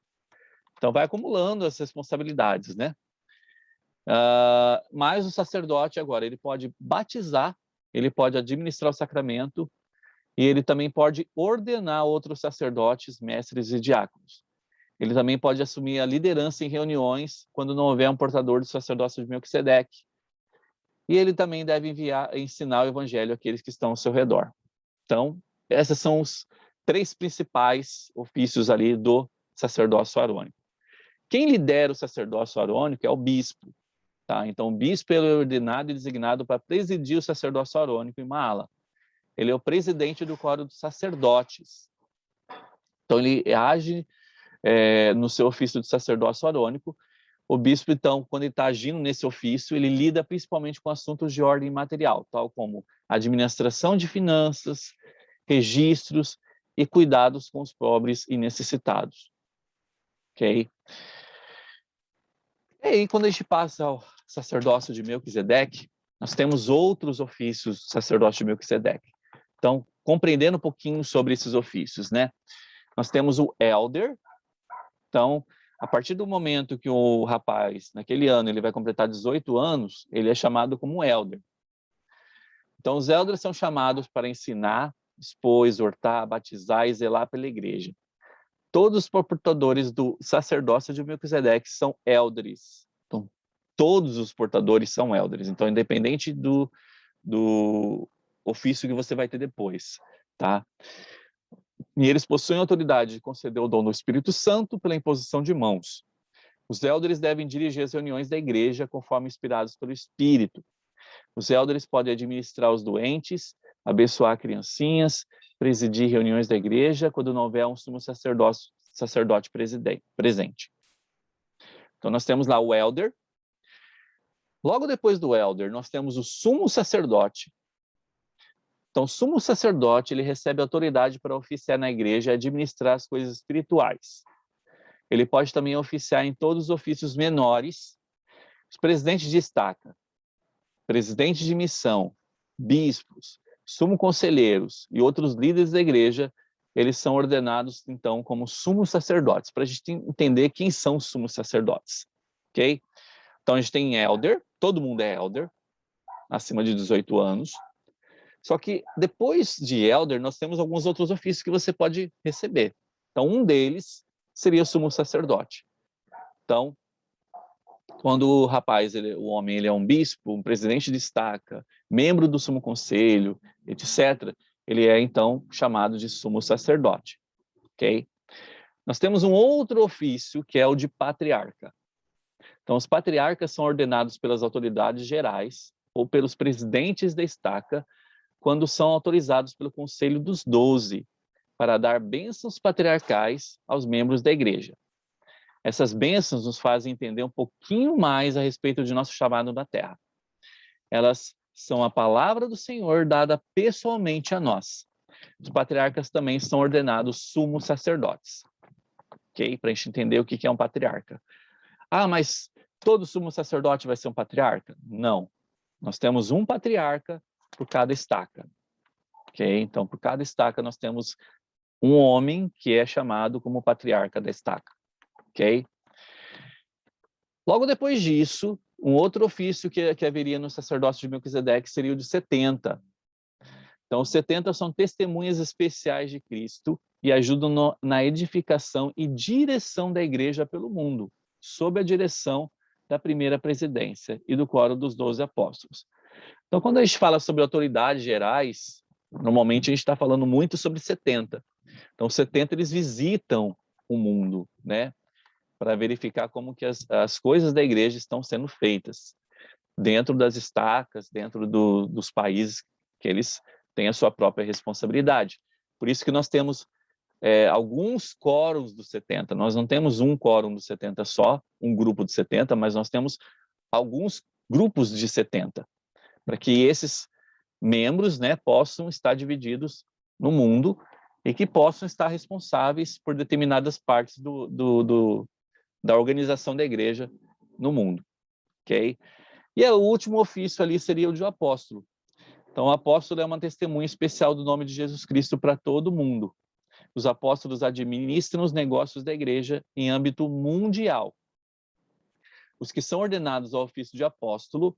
Então, vai acumulando as responsabilidades, né? Mas o sacerdote, agora, ele pode batizar, ele pode administrar o sacramento e ele também pode ordenar outros sacerdotes, mestres e diáconos. Ele também pode assumir a liderança em reuniões quando não houver um portador do sacerdócio de Melquisedeque. E ele também deve ensinar o evangelho àqueles que estão ao seu redor. Então, esses são os 3 principais ofícios ali do sacerdócio arônico. Quem lidera o sacerdócio arônico é o bispo. Tá? Então, o bispo é ordenado e designado para presidir o sacerdócio arônico em uma ala. Ele é o presidente do quórum dos sacerdotes. Então, ele age no seu ofício de sacerdócio arônico. O bispo, então, quando ele está agindo nesse ofício, ele lida principalmente com assuntos de ordem material, tal como administração de finanças, registros e cuidados com os pobres e necessitados. Ok? E aí, quando a gente passa ao sacerdócio de Melquisedeque, nós temos outros ofícios do sacerdócio de Melquisedeque. Então, compreendendo um pouquinho sobre esses ofícios, né? Nós temos o elder. Então, a partir do momento que o rapaz, naquele ano, ele vai completar 18 anos, ele é chamado como elder. Então, os elders são chamados para ensinar, expor, exortar, batizar e zelar pela igreja. Todos os portadores do sacerdócio de Melquisedeque são elders. Então, todos os portadores são elders. Então, independente do ofício que você vai ter depois, tá? E eles possuem autoridade de conceder o dom do Espírito Santo pela imposição de mãos. Os elders devem dirigir as reuniões da igreja conforme inspirados pelo Espírito. Os elders podem administrar os doentes, abençoar criancinhas, presidir reuniões da igreja quando não houver um sumo sacerdote presente. Então, nós temos lá o elder. Logo depois do elder, nós temos o sumo sacerdote. Então, o sumo sacerdote, ele recebe autoridade para oficiar na igreja e administrar as coisas espirituais. Ele pode também oficiar em todos os ofícios menores. Os presidentes de estaca, presidentes de missão, bispos, sumo conselheiros e outros líderes da igreja, eles são ordenados, então, como sumos sacerdotes, para a gente entender quem são os sumos sacerdotes, ok? Então, a gente tem elder, todo mundo é elder, acima de 18 anos. Só que depois de elder, nós temos alguns outros ofícios que você pode receber. Então, um deles seria o sumo sacerdote. Então, quando o rapaz, o homem, ele é um bispo, um presidente de estaca, membro do sumo conselho, etc., ele é, então, chamado de sumo sacerdote. Ok? Nós temos um outro ofício, que é o de patriarca. Então, os patriarcas são ordenados pelas autoridades gerais ou pelos presidentes da estaca, quando são autorizados pelo Conselho dos 12 para dar bênçãos patriarcais aos membros da igreja. Essas bênçãos nos fazem entender um pouquinho mais a respeito de nosso chamado na Terra. Elas são a palavra do Senhor dada pessoalmente a nós. Os patriarcas também são ordenados sumos sacerdotes. Ok? Para a gente entender o que é um patriarca. Ah, mas todo sumo sacerdote vai ser um patriarca? Não. Nós temos um patriarca por cada estaca. Ok? Então, por cada estaca, nós temos um homem que é chamado como patriarca da estaca. Ok? Logo depois disso, um outro ofício que haveria no sacerdócio de Melquisedeque seria o de 70. Então, os 70 são testemunhas especiais de Cristo e ajudam na edificação e direção da igreja pelo mundo, sob a direção da primeira presidência e do quórum dos 12 apóstolos. Então, quando a gente fala sobre autoridades gerais, Normalmente a gente está falando muito sobre 70. Então, 70 eles visitam o mundo, né? Para verificar como que as coisas da igreja estão sendo feitas dentro das estacas, dentro dos países que eles têm a sua própria responsabilidade. Por isso que nós temos alguns quóruns dos 70. Nós não temos um quórum dos 70 só, um grupo de 70, mas nós temos alguns grupos de 70, para que esses membros, né, possam estar divididos no mundo e que possam estar responsáveis por determinadas partes da organização da igreja no mundo, ok? E o último ofício ali seria o de apóstolo. Então, o apóstolo é uma testemunha especial do nome de Jesus Cristo para todo mundo. Os apóstolos administram os negócios da igreja em âmbito mundial. Os que são ordenados ao ofício de apóstolo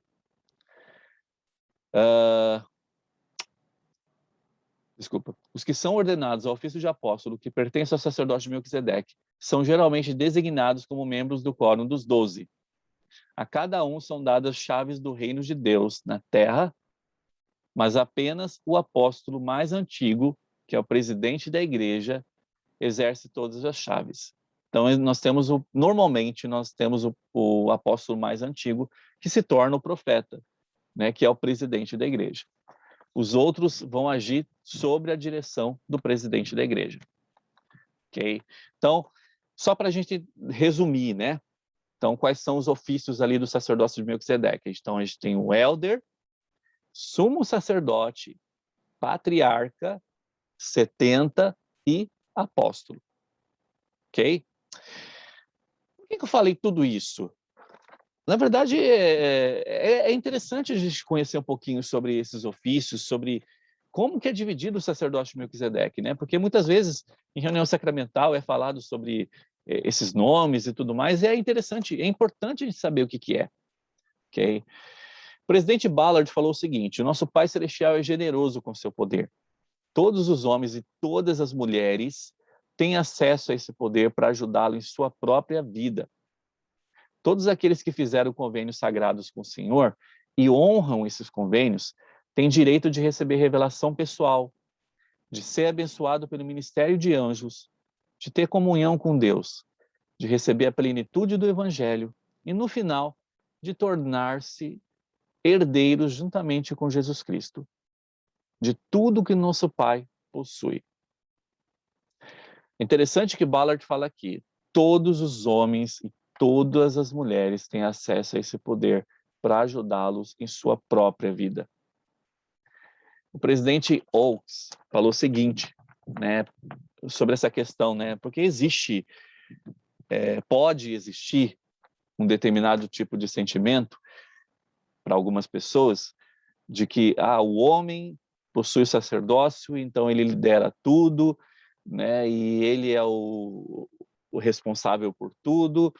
os que são ordenados ao ofício de apóstolo, que pertence ao sacerdote de Melquisedeque, são geralmente designados como membros do quórum dos 12. A cada um são dadas chaves do reino de Deus na terra, mas apenas o apóstolo mais antigo, que é o presidente da igreja, exerce todas as chaves. Então, normalmente, nós temos o apóstolo mais antigo, que se torna o profeta, né, que é o presidente da igreja. Os outros vão agir sobre a direção do presidente da igreja. Ok? Então, só para a gente resumir, né? Então, quais são os ofícios ali do sacerdócio de Melquisedeque? Então, a gente tem o elder, sumo sacerdote, patriarca, 70 e apóstolo. Ok? Por que eu falei tudo isso? Na verdade, é interessante a gente conhecer um pouquinho sobre esses ofícios, sobre como que é dividido o sacerdócio de Melquisedeque, né? Porque muitas vezes, em reunião sacramental, é falado sobre esses nomes e tudo mais, e é interessante, é importante a gente saber o que é, ok? O presidente Ballard falou o seguinte: o nosso Pai Celestial é generoso com seu poder. Todos os homens e todas as mulheres têm acesso a esse poder para ajudá-lo em sua própria vida. Todos aqueles que fizeram convênios sagrados com o Senhor e honram esses convênios têm direito de receber revelação pessoal, de ser abençoado pelo ministério de anjos, de ter comunhão com Deus, de receber a plenitude do Evangelho e, no final, de tornar-se herdeiros juntamente com Jesus Cristo, de tudo que nosso Pai possui. Interessante que Ballard fala aqui: todos os homens e todas as mulheres têm acesso a esse poder para ajudá-los em sua própria vida. O presidente Oakes falou o seguinte, né, sobre essa questão, né, porque pode existir um determinado tipo de sentimento para algumas pessoas de que o homem possui o sacerdócio, então ele lidera tudo, né, e ele é o responsável por tudo,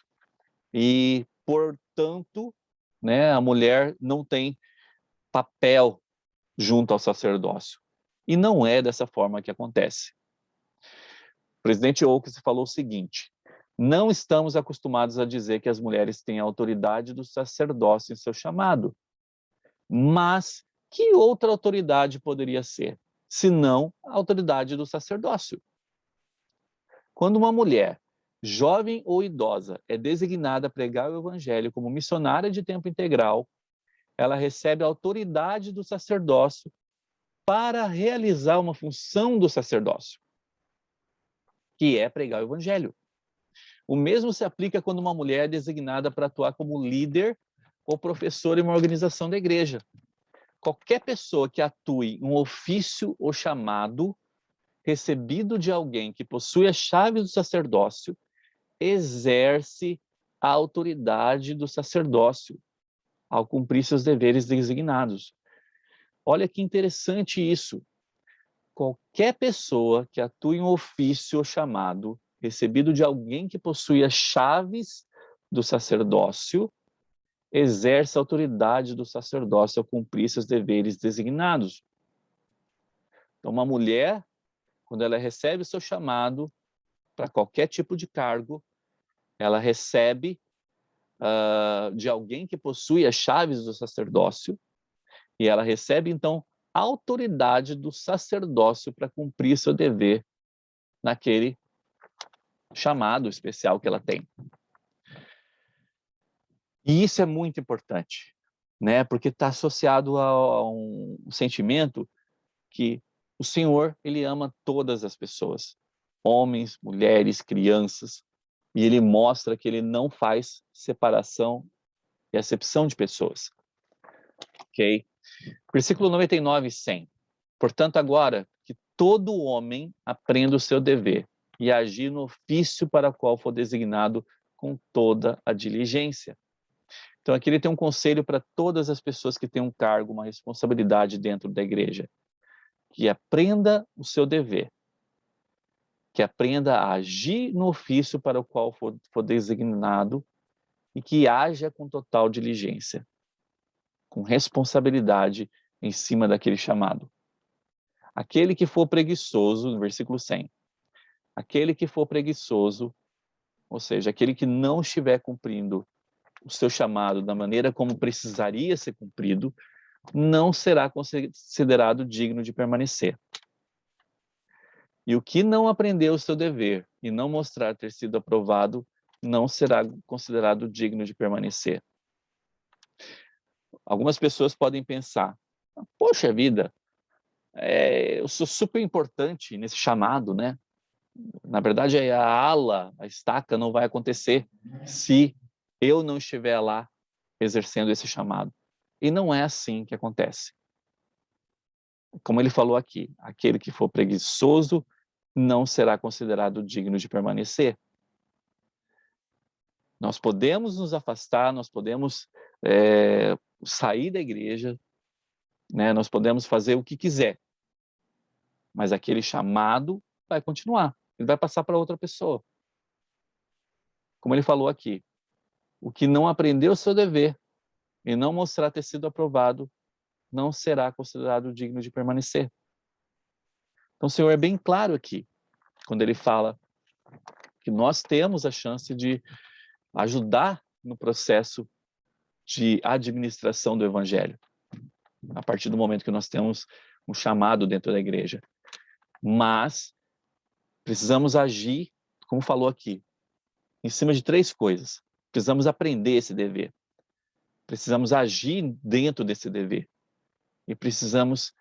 e, portanto, né, a mulher não tem papel junto ao sacerdócio. E não é dessa forma que acontece. O presidente Oakes falou o seguinte: não estamos acostumados a dizer que as mulheres têm a autoridade do sacerdócio em seu chamado. Mas que outra autoridade poderia ser, senão a autoridade do sacerdócio? Quando uma mulher, jovem ou idosa, é designada a pregar o evangelho como missionária de tempo integral, ela recebe a autoridade do sacerdócio para realizar uma função do sacerdócio, que é pregar o evangelho. O mesmo se aplica quando uma mulher é designada para atuar como líder ou professor em uma organização da igreja. Qualquer pessoa que atue em um ofício ou chamado recebido de alguém que possui as chaves do sacerdócio exerce a autoridade do sacerdócio ao cumprir seus deveres designados. Olha que interessante isso. Qualquer pessoa que atue em um ofício ou chamado recebido de alguém que possui as chaves do sacerdócio exerce a autoridade do sacerdócio ao cumprir seus deveres designados. Então, uma mulher, quando ela recebe o seu chamado para qualquer tipo de cargo, ela recebe de alguém que possui as chaves do sacerdócio, e ela recebe, então, autoridade do sacerdócio para cumprir seu dever naquele chamado especial que ela tem. E isso é muito importante, né? Porque está associado a um sentimento que o Senhor, Ele ama todas as pessoas, homens, mulheres, crianças, e Ele mostra que Ele não faz separação e acepção de pessoas, ok? Versículo 99 e 100. Portanto, agora, que todo homem aprenda o seu dever e agir no ofício para o qual for designado com toda a diligência. Então, aqui ele tem um conselho para todas as pessoas que têm um cargo, uma responsabilidade dentro da igreja. Que aprenda o seu dever. Que aprenda a agir no ofício para o qual for designado e que haja com total diligência, com responsabilidade em cima daquele chamado. Aquele que for preguiçoso, no versículo 100, aquele que for preguiçoso, ou seja, aquele que não estiver cumprindo o seu chamado da maneira como precisaria ser cumprido, não será considerado digno de permanecer. E o que não aprender o seu dever e não mostrar ter sido aprovado, não será considerado digno de permanecer. Algumas pessoas podem pensar, poxa vida, eu sou super importante nesse chamado, né? Na verdade, a ala, a estaca não vai acontecer se eu não estiver lá exercendo esse chamado. E não é assim que acontece. Como ele falou aqui, aquele que for preguiçoso não será considerado digno de permanecer. Nós podemos nos afastar, nós podemos sair da igreja, né? Nós podemos fazer o que quiser, mas aquele chamado vai continuar, ele vai passar para outra pessoa. Como ele falou aqui, o que não aprendeu o seu dever e não mostrar ter sido aprovado, não será considerado digno de permanecer. Então o Senhor é bem claro aqui, quando ele fala que nós temos a chance de ajudar no processo de administração do Evangelho, a partir do momento que nós temos um chamado dentro da igreja. Mas precisamos agir, como falou aqui, em cima de 3 coisas. Precisamos aprender esse dever. Precisamos agir dentro desse dever. E precisamos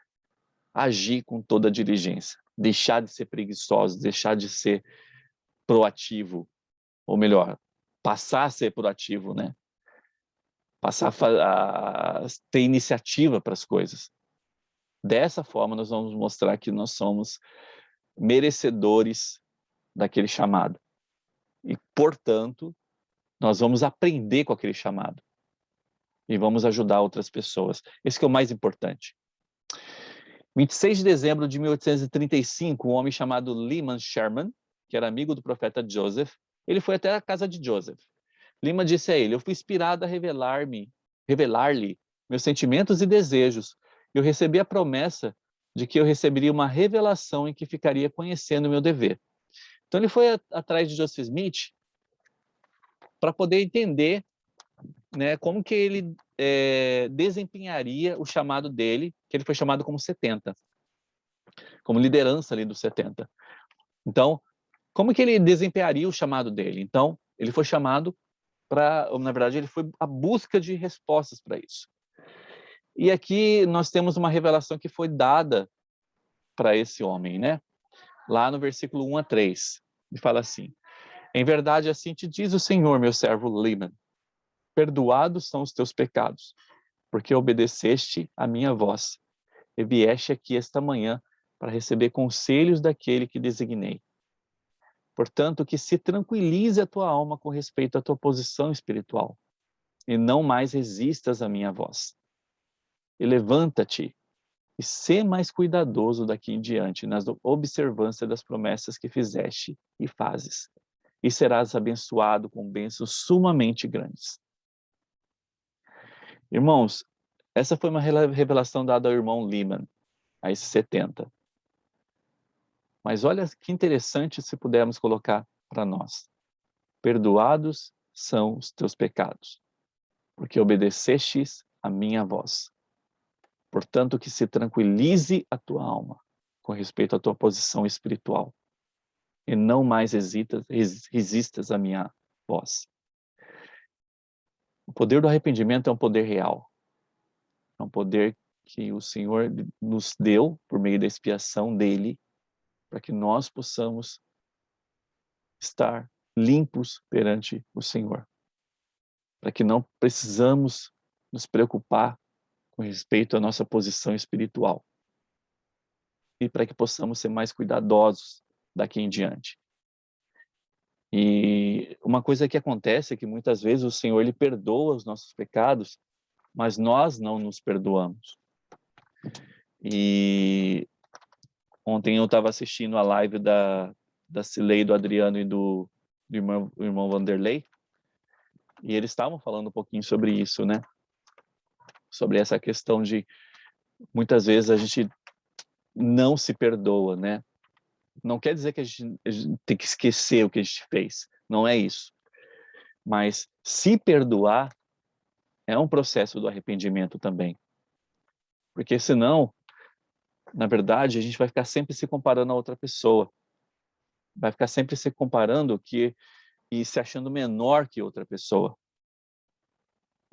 agir com toda a diligência. Deixar de ser preguiçosos, deixar de ser proativo. Ou melhor, passar a ser proativo, né? Passar a ter iniciativa para as coisas. Dessa forma, nós vamos mostrar que nós somos merecedores daquele chamado. E, portanto, nós vamos aprender com aquele chamado. E vamos ajudar outras pessoas. Esse que é o mais importante. 26 de dezembro de 1835, um homem chamado Lyman Sherman, que era amigo do profeta Joseph, ele foi até a casa de Joseph. Lyman disse a ele, eu fui inspirado a revelar-lhe meus sentimentos e desejos. Eu recebi a promessa de que eu receberia uma revelação em que ficaria conhecendo o meu dever. Então ele foi atrás de Joseph Smith para poder entender, né, como que ele desempenharia o chamado dele, que ele foi chamado como 70, como liderança ali dos 70. Então, como que ele desempenharia o chamado dele? Então, ele foi chamado na verdade, ele foi à busca de respostas para isso. E aqui nós temos uma revelação que foi dada para esse homem, né? Lá no versículo 1 a 3, ele fala assim, em verdade, assim te diz o Senhor, meu servo Lyman, perdoados são os teus pecados, porque obedeceste a minha voz, e vieste aqui esta manhã para receber conselhos daquele que designei. Portanto, que se tranquilize a tua alma com respeito à tua posição espiritual, e não mais resistas à minha voz. E levanta-te, e sê mais cuidadoso daqui em diante nas observância das promessas que fizeste e fazes, e serás abençoado com bênçãos sumamente grandes. Irmãos, essa foi uma revelação dada ao irmão Lyman, a esses 70. Mas olha que interessante se pudermos colocar para nós. Perdoados são os teus pecados, porque obedecestes a minha voz. Portanto, que se tranquilize a tua alma com respeito à tua posição espiritual e não mais resistas à minha voz. O poder do arrependimento é um poder real. É um poder que o Senhor nos deu por meio da expiação dele, para que nós possamos estar limpos perante o Senhor. Para que não precisamos nos preocupar com respeito à nossa posição espiritual. E para que possamos ser mais cuidadosos daqui em diante. E uma coisa que acontece é que muitas vezes o Senhor ele perdoa os nossos pecados, mas nós não nos perdoamos. E ontem eu estava assistindo a live da Cilei, do Adriano e do irmão Vanderlei, e eles estavam falando um pouquinho sobre isso, né? Sobre essa questão de muitas vezes a gente não se perdoa, né? Não quer dizer que a gente tem que esquecer o que a gente fez, não é isso. Mas se perdoar é um processo do arrependimento também. Porque senão, na verdade, a gente vai ficar sempre se comparando a outra pessoa. Vai ficar sempre se comparando e se achando menor que outra pessoa.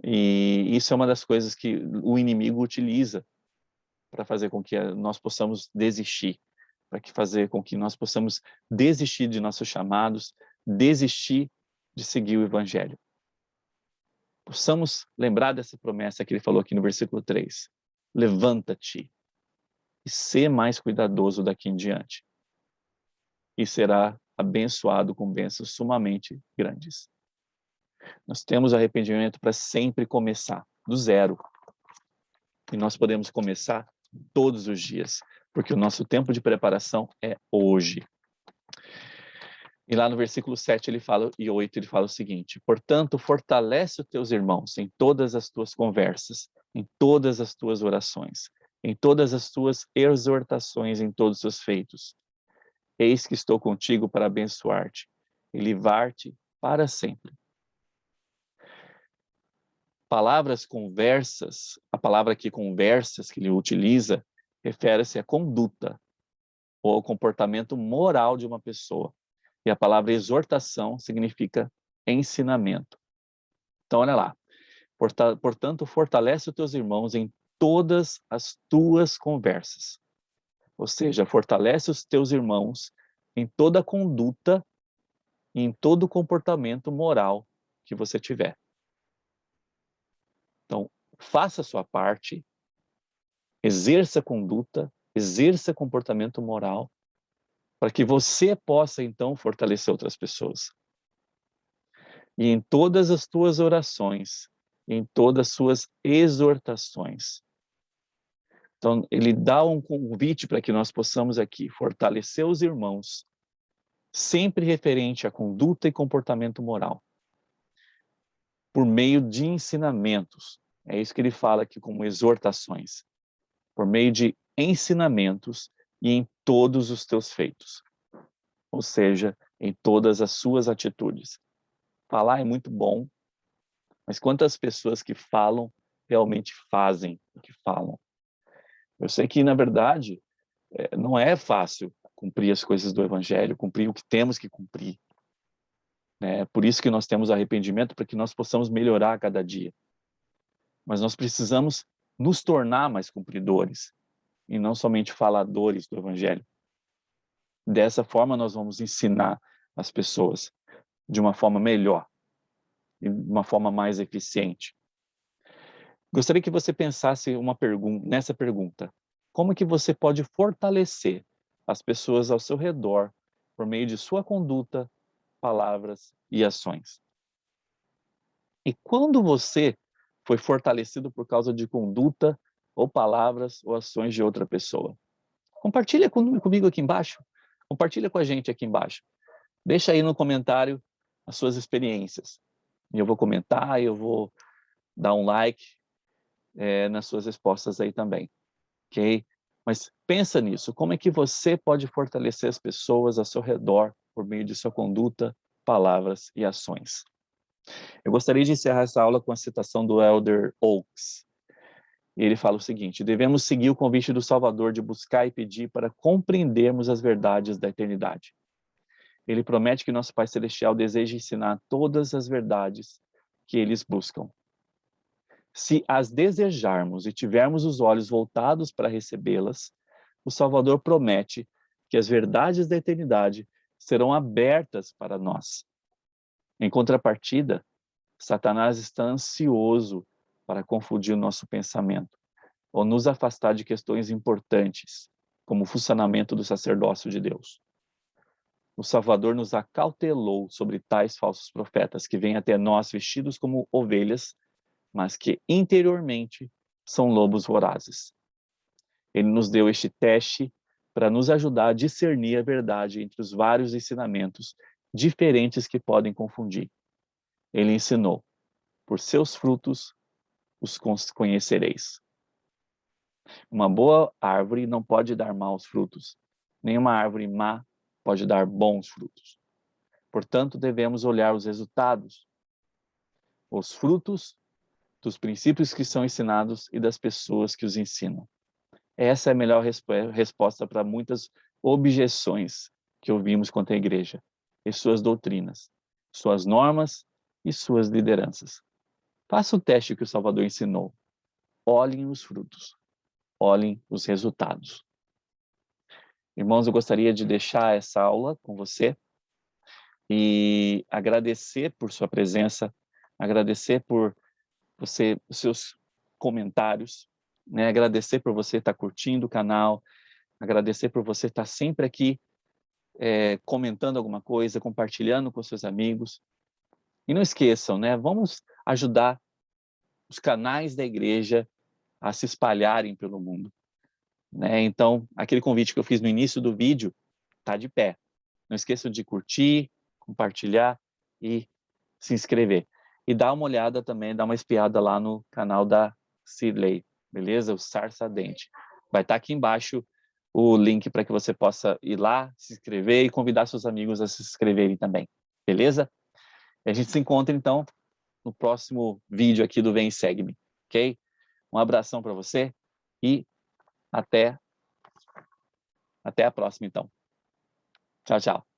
E isso é uma das coisas que o inimigo utiliza para fazer com que nós possamos desistir, para fazer com que nós possamos desistir de nossos chamados, desistir de seguir o Evangelho. Possamos lembrar dessa promessa que ele falou aqui no versículo 3. Levanta-te e sê mais cuidadoso daqui em diante, e será abençoado com bênçãos sumamente grandes. Nós temos arrependimento para sempre começar, do zero. E nós podemos começar todos os dias, porque o nosso tempo de preparação é hoje. E lá no versículo 7 e 8 ele fala o seguinte: portanto, fortalece os teus irmãos em todas as tuas conversas, em todas as tuas orações, em todas as tuas exortações, em todos os seus feitos. Eis que estou contigo para abençoar-te e livrar-te para sempre. Palavras conversas, a palavra aqui conversas que ele utiliza, refere-se à conduta ou ao comportamento moral de uma pessoa. E a palavra exortação significa ensinamento. Então, olha lá. Portanto, fortalece os teus irmãos em todas as tuas conversas. Ou seja, fortalece os teus irmãos em toda conduta e em todo comportamento moral que você tiver. Então, faça a sua parte, exerça conduta, exerça comportamento moral, para que você possa, então, fortalecer outras pessoas. E em todas as tuas orações, em todas as suas exortações. Então, ele dá um convite para que nós possamos aqui fortalecer os irmãos, sempre referente à conduta e comportamento moral, por meio de ensinamentos. É isso que ele fala aqui como exortações. Por meio de ensinamentos e em todos os teus feitos. Ou seja, em todas as suas atitudes. Falar é muito bom, mas quantas pessoas que falam realmente fazem o que falam? Eu sei que, na verdade, não é fácil cumprir as coisas do Evangelho, cumprir o que temos que cumprir. É por isso que nós temos arrependimento, para que nós possamos melhorar a cada dia. Mas nós precisamos nos tornar mais cumpridores, e não somente faladores do Evangelho. Dessa forma, nós vamos ensinar as pessoas de uma forma melhor, de uma forma mais eficiente. Gostaria que você pensasse nessa pergunta. Como que você pode fortalecer as pessoas ao seu redor por meio de sua conduta, palavras e ações? E quando você foi fortalecido por causa de conduta ou palavras ou ações de outra pessoa? Compartilha comigo aqui embaixo. Compartilha com a gente aqui embaixo. Deixa aí no comentário as suas experiências. Eu vou comentar, eu vou dar um like nas suas respostas aí também, ok? Mas pensa nisso, como é que você pode fortalecer as pessoas ao seu redor por meio de sua conduta, palavras e ações? Eu gostaria de encerrar essa aula com a citação do Elder Oaks. E ele fala o seguinte: devemos seguir o convite do Salvador de buscar e pedir para compreendermos as verdades da eternidade. Ele promete que nosso Pai Celestial deseja ensinar todas as verdades que eles buscam. Se as desejarmos e tivermos os olhos voltados para recebê-las, o Salvador promete que as verdades da eternidade serão abertas para nós. Em contrapartida, Satanás está ansioso para confundir o nosso pensamento ou nos afastar de questões importantes, como o funcionamento do sacerdócio de Deus. O Salvador nos acautelou sobre tais falsos profetas que vêm até nós vestidos como ovelhas, mas que interiormente são lobos vorazes. Ele nos deu este teste para nos ajudar a discernir a verdade entre os vários ensinamentos diferentes que podem confundir. Ele ensinou: por seus frutos os conhecereis. Uma boa árvore não pode dar maus frutos. Nenhuma árvore má pode dar bons frutos. Portanto, devemos olhar os resultados, os frutos dos princípios que são ensinados e das pessoas que os ensinam. Essa é a melhor resposta para muitas objeções que ouvimos contra a igreja e suas doutrinas, suas normas e suas lideranças. Faça o teste que o Salvador ensinou. Olhem os frutos. Olhem os resultados. Irmãos, eu gostaria de deixar essa aula com você e agradecer por sua presença, agradecer por os seus comentários, né? Agradecer por você estar curtindo o canal, agradecer por você estar sempre aqui comentando alguma coisa, compartilhando com seus amigos. E não esqueçam, né? Vamos ajudar os canais da igreja a se espalharem pelo mundo, né? Então, aquele convite que eu fiz no início do vídeo está de pé. Não esqueçam de curtir, compartilhar e se inscrever. E dá uma olhada também, dá uma espiada lá no canal da Cirlei, beleza? O Sarça Dente. Vai estar aqui embaixo o link para que você possa ir lá, se inscrever e convidar seus amigos a se inscreverem também, beleza? E a gente se encontra, então, no próximo vídeo aqui do Vem e Segue-me, ok? Um abração para você e até a próxima, então. Tchau, tchau.